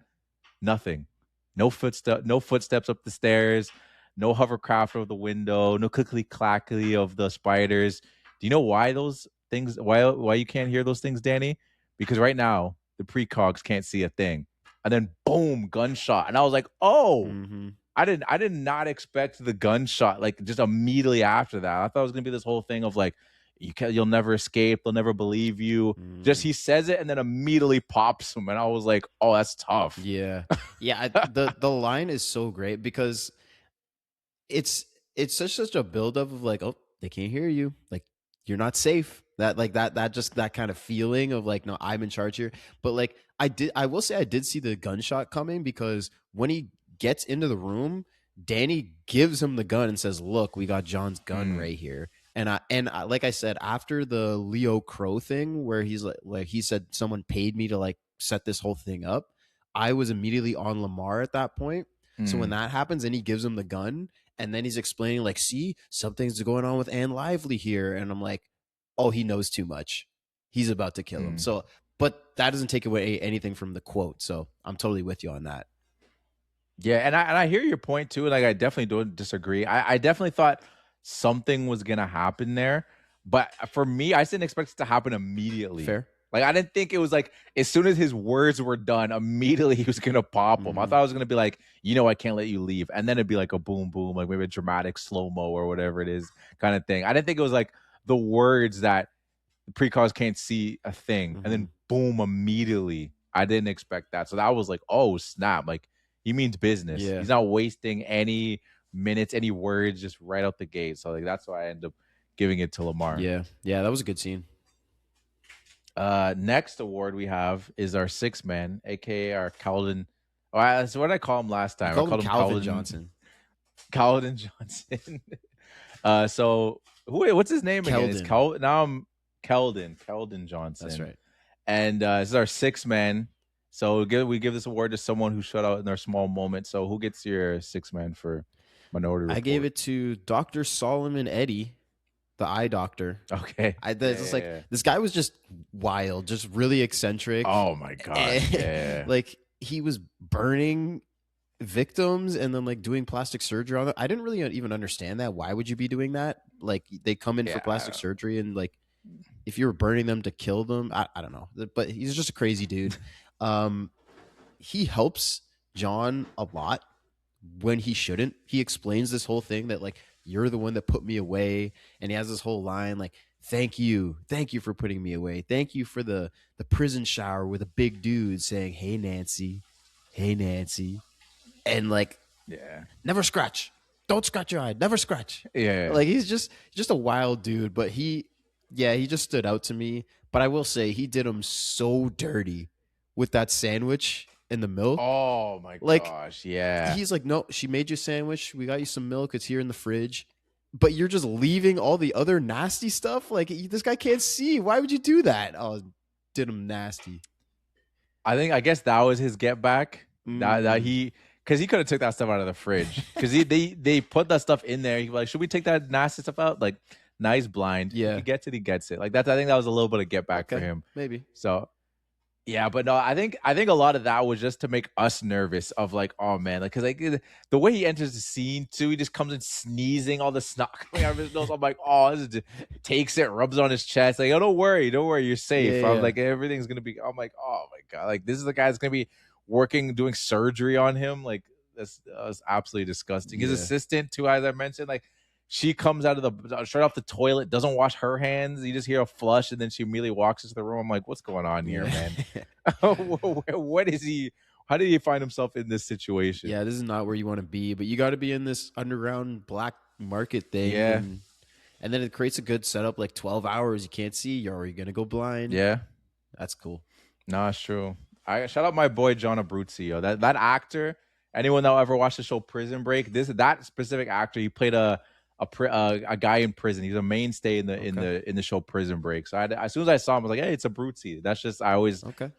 Nothing. No footsteps up the stairs. No hovercraft over the window. No clickety clackety of the spiders. Do you know why those things? Why you can't hear those things, Danny? Because right now the Pre-Cogs can't see a thing. And then boom, gunshot. And I was like, oh, I did not expect the gunshot like just immediately after that. I thought it was gonna be this whole thing of like, you'll never escape, they'll never believe you. Just he says it and then immediately pops him, and I was like, oh, that's tough. Yeah. The line is so great because it's such a buildup of like, oh, they can't hear you. Like, you're not safe. That just that kind of feeling of like, no, I'm in charge here. But like I will say I did see the gunshot coming, because when he gets into the room, Danny gives him the gun and says, "Look, we got John's gun right here." And I, like I said, after the Leo Crow thing, where he's like he said someone paid me to like set this whole thing up, I was immediately on Lamar at that point. So when that happens and he gives him the gun, and then he's explaining like, see, something's going on with Anne Lively here, and I'm like, oh, he knows too much. He's about to kill him. So, but that doesn't take away anything from the quote. So I'm totally with you on that. Yeah, and I hear your point too. Like, I definitely don't disagree. I definitely thought something was gonna happen there, but for me, I didn't expect it to happen immediately. Fair. Like, I didn't think it was like as soon as his words were done, immediately he was gonna pop him. I thought it was gonna be like, I can't let you leave, and then it'd be like a boom boom, like maybe a dramatic slow mo or whatever it is kind of thing. I didn't think it was like the words that precogs can't see a thing, and then boom, immediately. I didn't expect that, so that was like, oh snap, like he means business. Yeah. He's not wasting any minutes, any words, just right out the gate. So like that's why I end up giving it to Lamar. Yeah, that was a good scene. Next award we have is our sixth man, aka our Calvin. Oh, that's what I call him last time. I called him Calvin Johnson. Calvin Johnson. So what's his name again? It's now I'm Keldon Johnson. That's right. And this is our sixth man. So we give this award to someone who shut out in their small moment. So who gets your sixth man for Minority Report? I gave it to Dr. Solomon Eddy, the eye doctor. Okay. This guy was just wild, just really eccentric. Oh my god. Yeah. Like he was burning victims and then like doing plastic surgery on them. I didn't really even understand that. Why would you be doing that? Like they come in for plastic surgery, and like if you were burning them to kill them, I don't know. But he's just a crazy dude. He helps John a lot when he shouldn't. He explains this whole thing that like, you're the one that put me away, and he has this whole line like, thank you for putting me away, thank you for the prison shower with a big dude saying, hey Nancy, and like, never scratch, don't scratch your eye, never scratch. Like he's just a wild dude. But he just stood out to me. But I will say he did him so dirty with that sandwich and the milk. Oh my gosh, yeah. He's like, no, she made you a sandwich. We got you some milk. It's here in the fridge. But you're just leaving all the other nasty stuff. Like this guy can't see. Why would you do that? Oh, did him nasty. I guess that was his get back. That he, because he could have took that stuff out of the fridge. Because they put that stuff in there. He was like, should we take that nasty stuff out? Like, nice blind. Yeah, he gets it. He gets it. Like that. I think that was a little bit of get back for him. Maybe. So. Yeah, but no, I think a lot of that was just to make us nervous of like, oh man, like, cause like the way he enters the scene too, he just comes in sneezing, all the snot coming out of his nose. I'm like, oh, takes it, rubs on his chest, like, oh, don't worry, you're safe. I'm like, everything's gonna be. I'm like, oh my god, like this is the guy that's gonna be doing surgery on him. Like that's absolutely disgusting. His assistant too, as I mentioned, like. She comes out of straight off the toilet, doesn't wash her hands. You just hear a flush, and then she immediately walks into the room. I'm like, what's going on here, man? What is he? How did he find himself in this situation? Yeah, this is not where you want to be, but you got to be in this underground black market thing. Yeah. And then it creates a good setup, like 12 hours. You can't see. You're already going to go blind. Yeah. That's cool. No, it's true. I shout out my boy, John Abruzzi. That actor, anyone that ever watched the show Prison Break, that specific actor, he played a guy in prison. He's a mainstay in the show Prison Break. So as soon as I saw him, I was like, hey, it's Abruzzi. That's just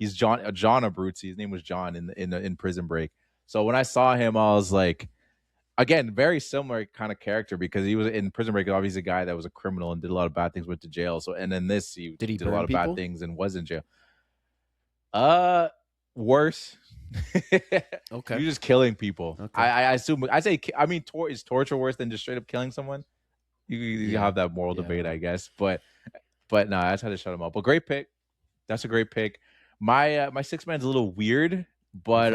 he's John Abruzzi. His name was John in Prison Break. So when I saw him, I was like, again, very similar kind of character, because he was in Prison Break. Obviously, a guy that was a criminal and did a lot of bad things, went to jail. So and then this, he did a lot of bad things and was in jail. Worse. Okay. You're just killing people. Okay. I assume. Is torture worse than just straight up killing someone? You have that moral debate, I guess. But no, that's how to shut him up. But great pick. That's a great pick. My sixth man's a little weird, but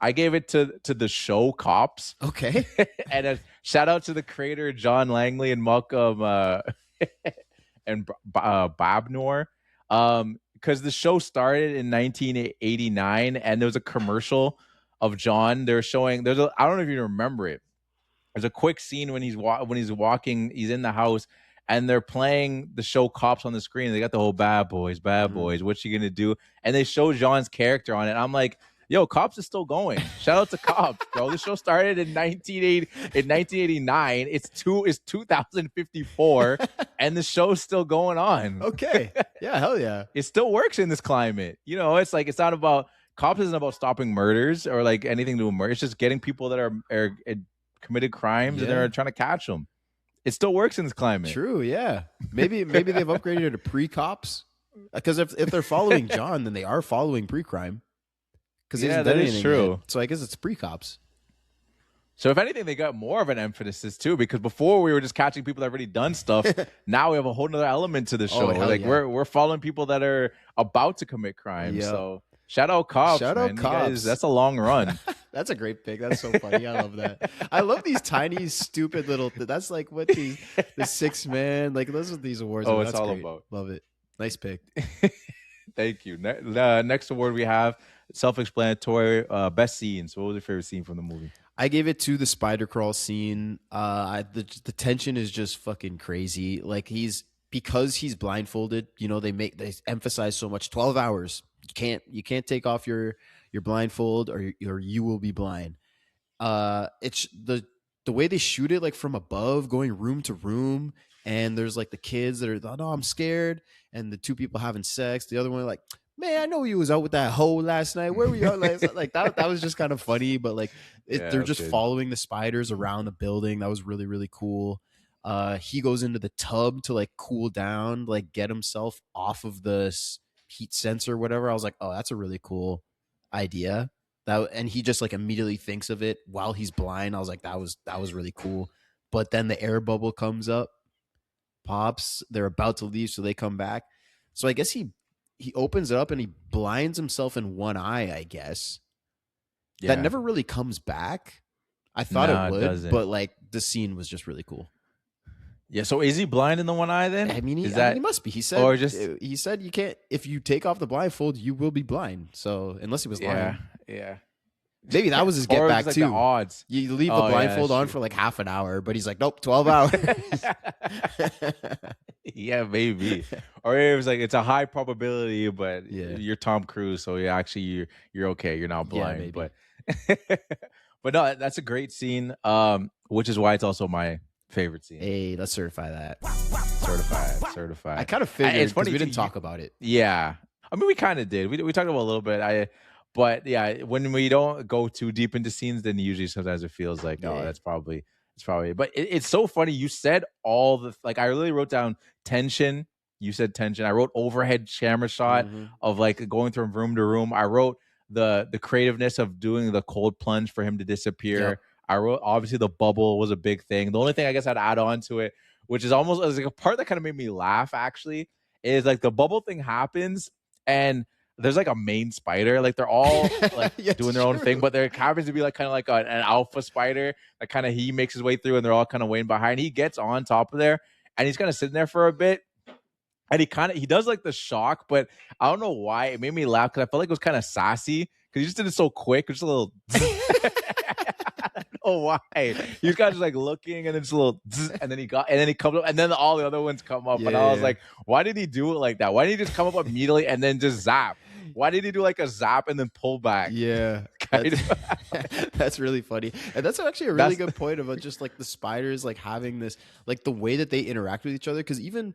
I gave it to the show Cops. Okay. And a shout out to the creator John Langley and Malcolm and Babnor. Because the show started in 1989, and there was a commercial of John. They're showing. I don't know if you remember it. There's a quick scene when he's walking. He's in the house, and they're playing the show Cops on the screen. They got the whole bad boys, what you gonna do? And they show Jean's character on it. I'm like, yo, Cops is still going. Shout out to Cops, bro. The show started in 1989. It's 2054, and the show's still going on. Okay. Yeah, hell yeah. It still works in this climate. You know, it's like, it's not about, Cops isn't about stopping murders or like anything to do with murder. It's just getting people that are committed crimes and they're trying to catch them. It still works in this climate. True, yeah. Maybe they've upgraded it to pre-cops. Because if they're following John, then they are following pre-crime. Because that is true. Yet. So I guess it's pre-cops. So if anything, they got more of an emphasis too, because before we were just catching people that have already done stuff. Now we have a whole nother element to the show. Like we're following people that are about to commit crimes. Yep. So shout out Cops. Shout out Cops. Guys, that's a long run. That's a great pick. That's so funny. I love that. I love these tiny, stupid little. That's like what the 6 man. Like those are these awards. Oh, are. it's That's all great. about. Love it. Nice pick. Thank you. Next award we have self-explanatory. Best scene. So what was your favorite scene from the movie? I gave it to the spider crawl scene. The tension is just fucking crazy. Like because he's blindfolded. You know, they emphasize so much. 12 hours. You can't take off your blindfold or you will be blind. It's the way they shoot it, like from above, going room to room, and there's like the kids that are, oh no, I'm scared, and the 2 people having sex. The other one like, man, I know you was out with that hoe last night. Where were you out last night? Like that was just kind of funny, but like they're just following the spiders around the building. That was really, really cool. He goes into the tub to like cool down, like get himself off of the heat sensor, whatever. I was like, oh, that's a really cool idea. And he just like immediately thinks of it while he's blind. I was like, that was really cool. But then the air bubble comes up, pops. They're about to leave, so they come back. So I guess he opens it up and he blinds himself in one eye, I guess. Yeah. That never really comes back. I thought it would, but like the scene was just really cool. Yeah, so is he blind in the one eye then? I mean, he must be. He said, he said you can't, if you take off the blindfold, you will be blind. So unless he was lying. Yeah. Maybe that was his get back like too. The odds. You leave the blindfold on for like half an hour, but he's like, nope, 12 hours. Yeah, maybe. Or it was like, it's a high probability, but you're Tom Cruise, so you're okay. You're not blind. But but no, that's a great scene. Which is why it's also my favorite scene. Hey, let's certify that. Certified. I kind of figured it's funny we didn't talk about it. Yeah. I mean, we kind of did. We talked about it a little bit. But yeah, when we don't go too deep into scenes, then usually sometimes it feels like, oh, it's probably. But it's so funny. You said all the, like, I really wrote down tension. You said tension. I wrote overhead camera shot of like going from room to room. I wrote the creativeness of doing the cold plunge for him to disappear. Yep. I wrote, obviously the bubble was a big thing. The only thing I guess I'd add on to it, which is almost like a part that kind of made me laugh actually, is like the bubble thing happens and there's like a main spider, like they're all like doing their own thing, but there happens to be like kind of like an alpha spider that kind of he makes his way through and they're all kind of waiting behind. He gets on top of there and he's kind of sitting there for a bit. And he does like the shock, but I don't know why it made me laugh because I felt like it was kind of sassy because he just did it so quick. Just a little. I don't know why. He's kind of just like looking and then just a little, and then he comes up, and then all the other ones come up, and I was like, why did he do it like that? Why did he just come up immediately and then just zap? Why did he do like a zap and then pull back? Yeah, that's really funny, and that's actually a really good point about just like the spiders like having this, like the way that they interact with each other, because even.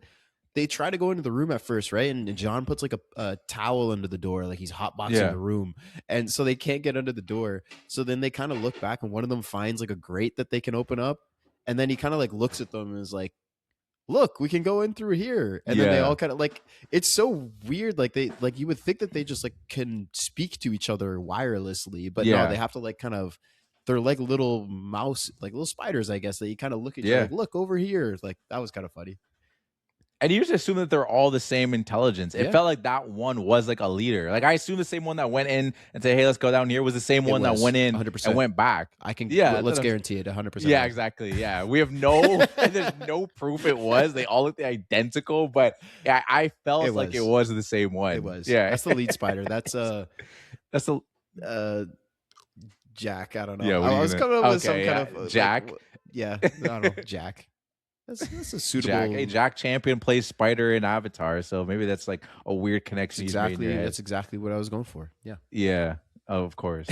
They try to go into the room at first, right? And John puts like a towel under the door, like he's hotboxing the room. And so they can't get under the door. So then they kind of look back and one of them finds like a grate that they can open up. And then he kind of like looks at them and is like, look, we can go in through here. And then they all kind of like, it's so weird. Like they, like you would think that they just like can speak to each other wirelessly, but no, they have to like kind of, they're like little mouse, like little spiders, I guess, that you kind of look at you like, look over here. Like that was kind of funny. And you just assume that they're all the same intelligence. It felt like that one was like a leader. Like I assume the same one that went in and said, "Hey, let's go down here," was the same one that went in 100%. And went back. I can, let's guarantee it 100%. Yeah, exactly. Yeah, we have there's no proof it was. They all looked identical, but yeah, I felt like it was the same one. It was. Yeah, that's the lead spider. That's the Jack. I don't know. Yeah, I was coming up with some kind of Jack. I don't know, Jack. That's a Jack. suitable. Hey, Jack Champion plays Spider in Avatar, so maybe that's like a weird connection you just made in your head. That's exactly what I was going for. Yeah. Yeah, of course.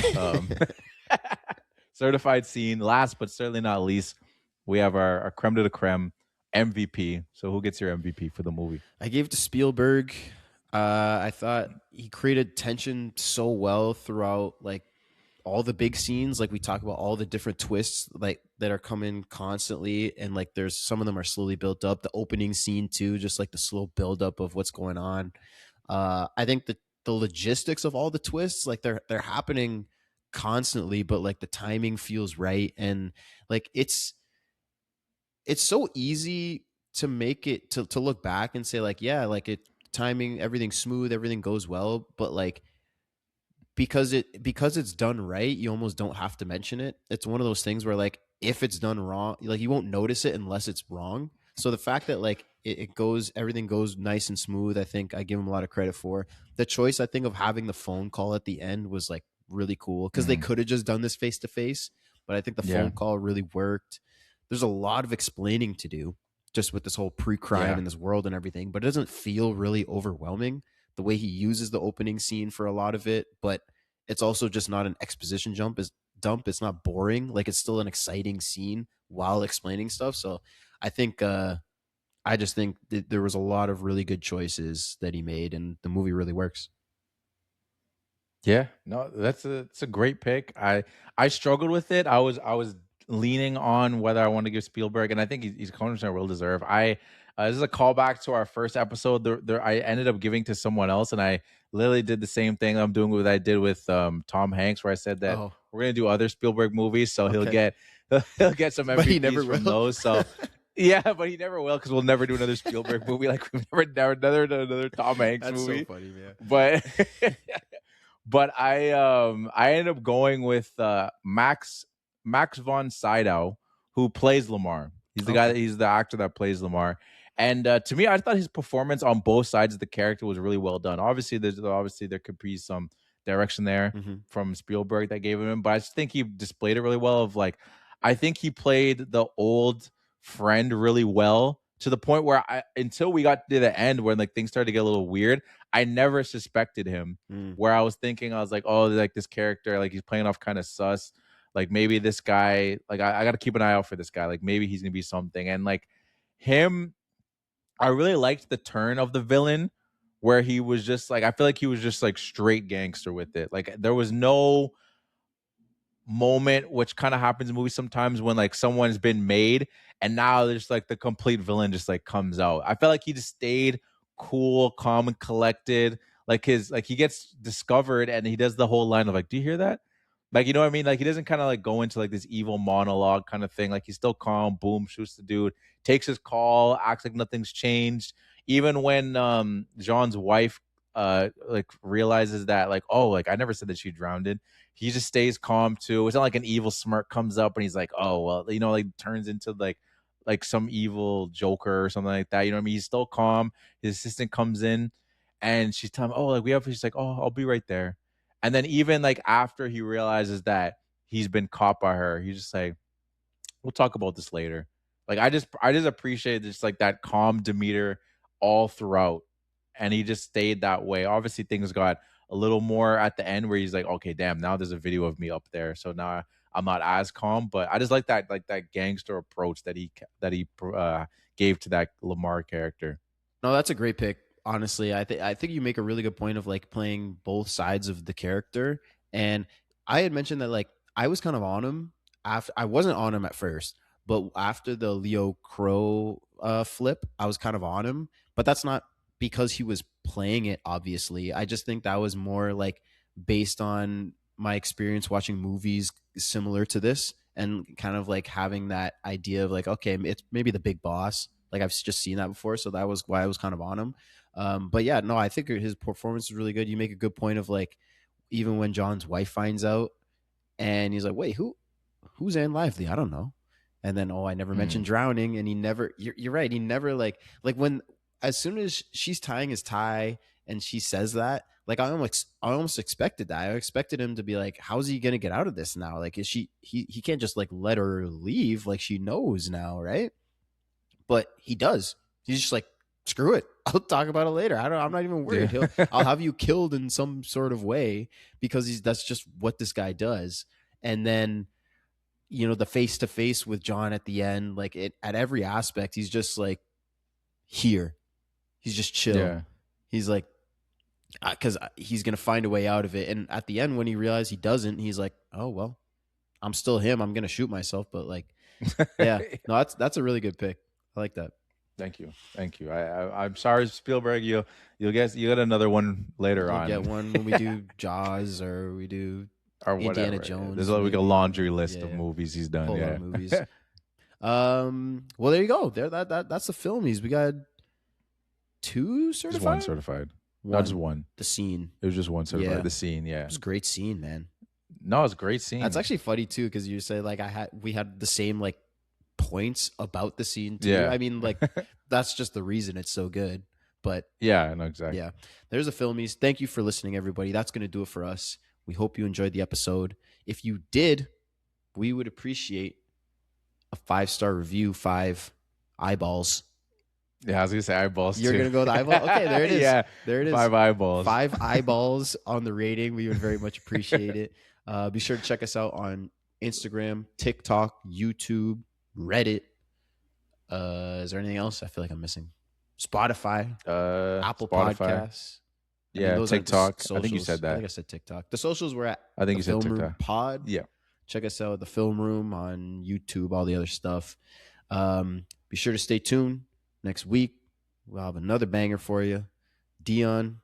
Certified scene. Last but certainly not least, we have our creme de la creme MVP. So who gets your MVP for the movie? I gave it to Spielberg. I thought he created tension so well throughout, like all the big scenes. Like we talk about all the different twists like that are coming constantly, and like there's some of them are slowly built up. The opening scene too, just like the slow build up of what's going on. I think that the logistics of all the twists, like they're happening constantly, but like the timing feels right, and like it's so easy to make it to look back and say like, yeah, like it timing, everything's smooth, everything goes well, but like because it's done right, you almost don't have to mention it. It's one of those things where like if it's done wrong, like you won't notice it unless it's wrong. So the fact that like it goes, everything goes nice and smooth, I think I give him a lot of credit for. The choice, I think, of having the phone call at the end was like really cool because they could have just done this face to face, but I think the phone call really worked. There's a lot of explaining to do just with this whole pre-crime in this world and everything, but it doesn't feel really overwhelming the way he uses the opening scene for a lot of it, but it's also just not an exposition dump. It's not boring. Like it's still an exciting scene while explaining stuff. So I think I just think that there was a lot of really good choices that he made, and the movie really works. Yeah, no, it's a great pick. I struggled with it. I was leaning on whether I want to give Spielberg, and I think he's 100% well deserved. This is a callback to our first episode. I ended up giving to someone else, and I literally did the same thing I'm doing with I did with Tom Hanks, where I said that we're gonna do other Spielberg movies, so he'll get some MVPs from those. So yeah, but he never will because we'll never do another Spielberg movie like we've never done another Tom Hanks That's movie. so funny, man. But I ended up going with Max von Sydow, who plays Lamar. He's the guy. He's the actor that plays Lamar. And to me, I thought his performance on both sides of the character was really well done. Obviously, there could be some direction there from Spielberg that gave him, but I just think he displayed it really well. I think he played the old friend really well to the point where until we got to the end when like things started to get a little weird, I never suspected him. Where I was thinking, I was like, oh, like this character, like he's playing off kind of sus. Like maybe this guy, like I got to keep an eye out for this guy. Like maybe he's gonna be something. And like him, I really liked the turn of the villain where he was just like, I feel like he was just like straight gangster with it. Like there was no moment, which kind of happens in movies sometimes when like someone's been made and now there's like the complete villain just like comes out. I felt like he just stayed cool, calm, and collected. Like he gets discovered and he does the whole line of like, do you hear that? Like, you know what I mean? Like he doesn't kind of like go into like this evil monologue kind of thing. Like he's still calm, boom, shoots the dude, takes his call, acts like nothing's changed. Even when Jean's wife like realizes that like, oh, like I never said that she drowned. He just stays calm too. It's not like an evil smirk comes up and he's like, oh well, you know, like turns into like some evil Joker or something like that. You know what I mean? He's still calm. His assistant comes in and she's telling him, oh, like she's like, oh, I'll be right there. And then even like after he realizes that he's been caught by her, he's just like, we'll talk about this later. Like I just appreciate just like that calm demeanor all throughout. And he just stayed that way. Obviously things got a little more at the end where he's like, okay, damn, now there's a video of me up there. So now I'm not as calm, but I just like that gangster approach that he gave to that Lamar character. No, that's a great pick. Honestly, I think you make a really good point of like playing both sides of the character. And I had mentioned that like I was kind of on him after. I wasn't on him at first, but after the Leo Crow flip, I was kind of on him. But that's not because he was playing it. Obviously, I just think that was more like based on my experience watching movies similar to this, and kind of like having that idea of like, okay, it's maybe the big boss. Like I've just seen that before, so that was why I was kind of on him. But yeah, no, I think his performance is really good. You make a good point of like, even when John's wife finds out, and he's like, "Wait, who's Anne Lively? I don't know." And then, oh, I never mentioned drowning, and he never. You're right. He never like when as soon as she's tying his tie and she says that, like I almost expected that. I expected him to be like, "How's he gonna get out of this now? Like, is she? He can't just like let her leave. Like she knows now, right?" but he does. He's just like, screw it. I'll talk about it later. I'm not even worried. I'll have you killed in some sort of way because that's just what this guy does. And then, you know, the face to face with John at the end, like at every aspect, he's just like here. He's just chill. Yeah. He's like, because he's going to find a way out of it. And at the end, when he realizes he doesn't, he's like, oh, well, I'm still him. I'm going to shoot myself. But like, yeah, no, that's a really good pick. I like that. Thank you. I'm sorry, Spielberg. You'll get another one later on. Get one when we do Jaws or we do or Indiana whatever. Jones. There's like a laundry list of movies he's done. Whole lot of movies. Well, there you go. That's the Filmmies. We got 2 certified. Just one certified. Not just one. The Scene. It was just one certified. Yeah. The Scene. Yeah. It was a great scene, man. No, it's a great scene. That's actually funny too, because you say like we had the same like points about the scene too. Yeah. I mean, like that's just the reason it's so good. But yeah, I know exactly. Yeah. There's a Filmmies. Thank you for listening, everybody. That's going to do it for us. We hope you enjoyed the episode. If you did, we would appreciate a 5-star review, 5 eyeballs. Yeah, I was gonna say eyeballs. You're gonna go with eyeball. Okay, there it is. Yeah, there it is. 5 eyeballs. 5 eyeballs on the rating. We would very much appreciate it. Be sure to check us out on Instagram, TikTok, YouTube, Reddit. Is there anything else? I feel like I'm missing. Spotify, Apple Spotify. Podcasts. Yeah, TikTok. I think you said that. I think I said TikTok. The socials were at. I think you said Film Room TikTok. Pod. Yeah. Check us out at the Film Room on YouTube. All the other stuff. Be sure to stay tuned. Next week, we'll have another banger for you. Dion,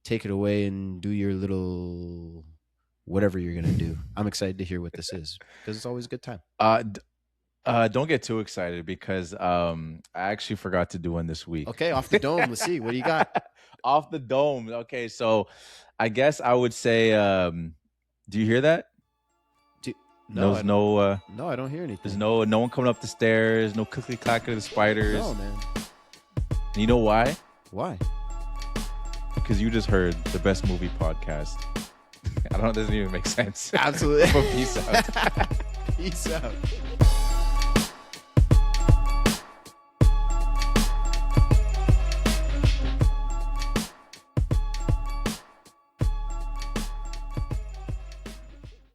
take it away and do your little whatever you're going to do. I'm excited to hear what this is because it's always a good time. Don't get too excited because I actually forgot to do one this week. Okay, off the dome. Let's see. What do you got? Off the dome. Okay, so I guess I would say, do you hear that? No, no, I don't hear anything. There's no one coming up the stairs, no clickety clack of the spiders. No, man. And you know why? Why? Because you just heard the best movie podcast. I don't know, it doesn't even make sense. Absolutely. But peace out. Peace out.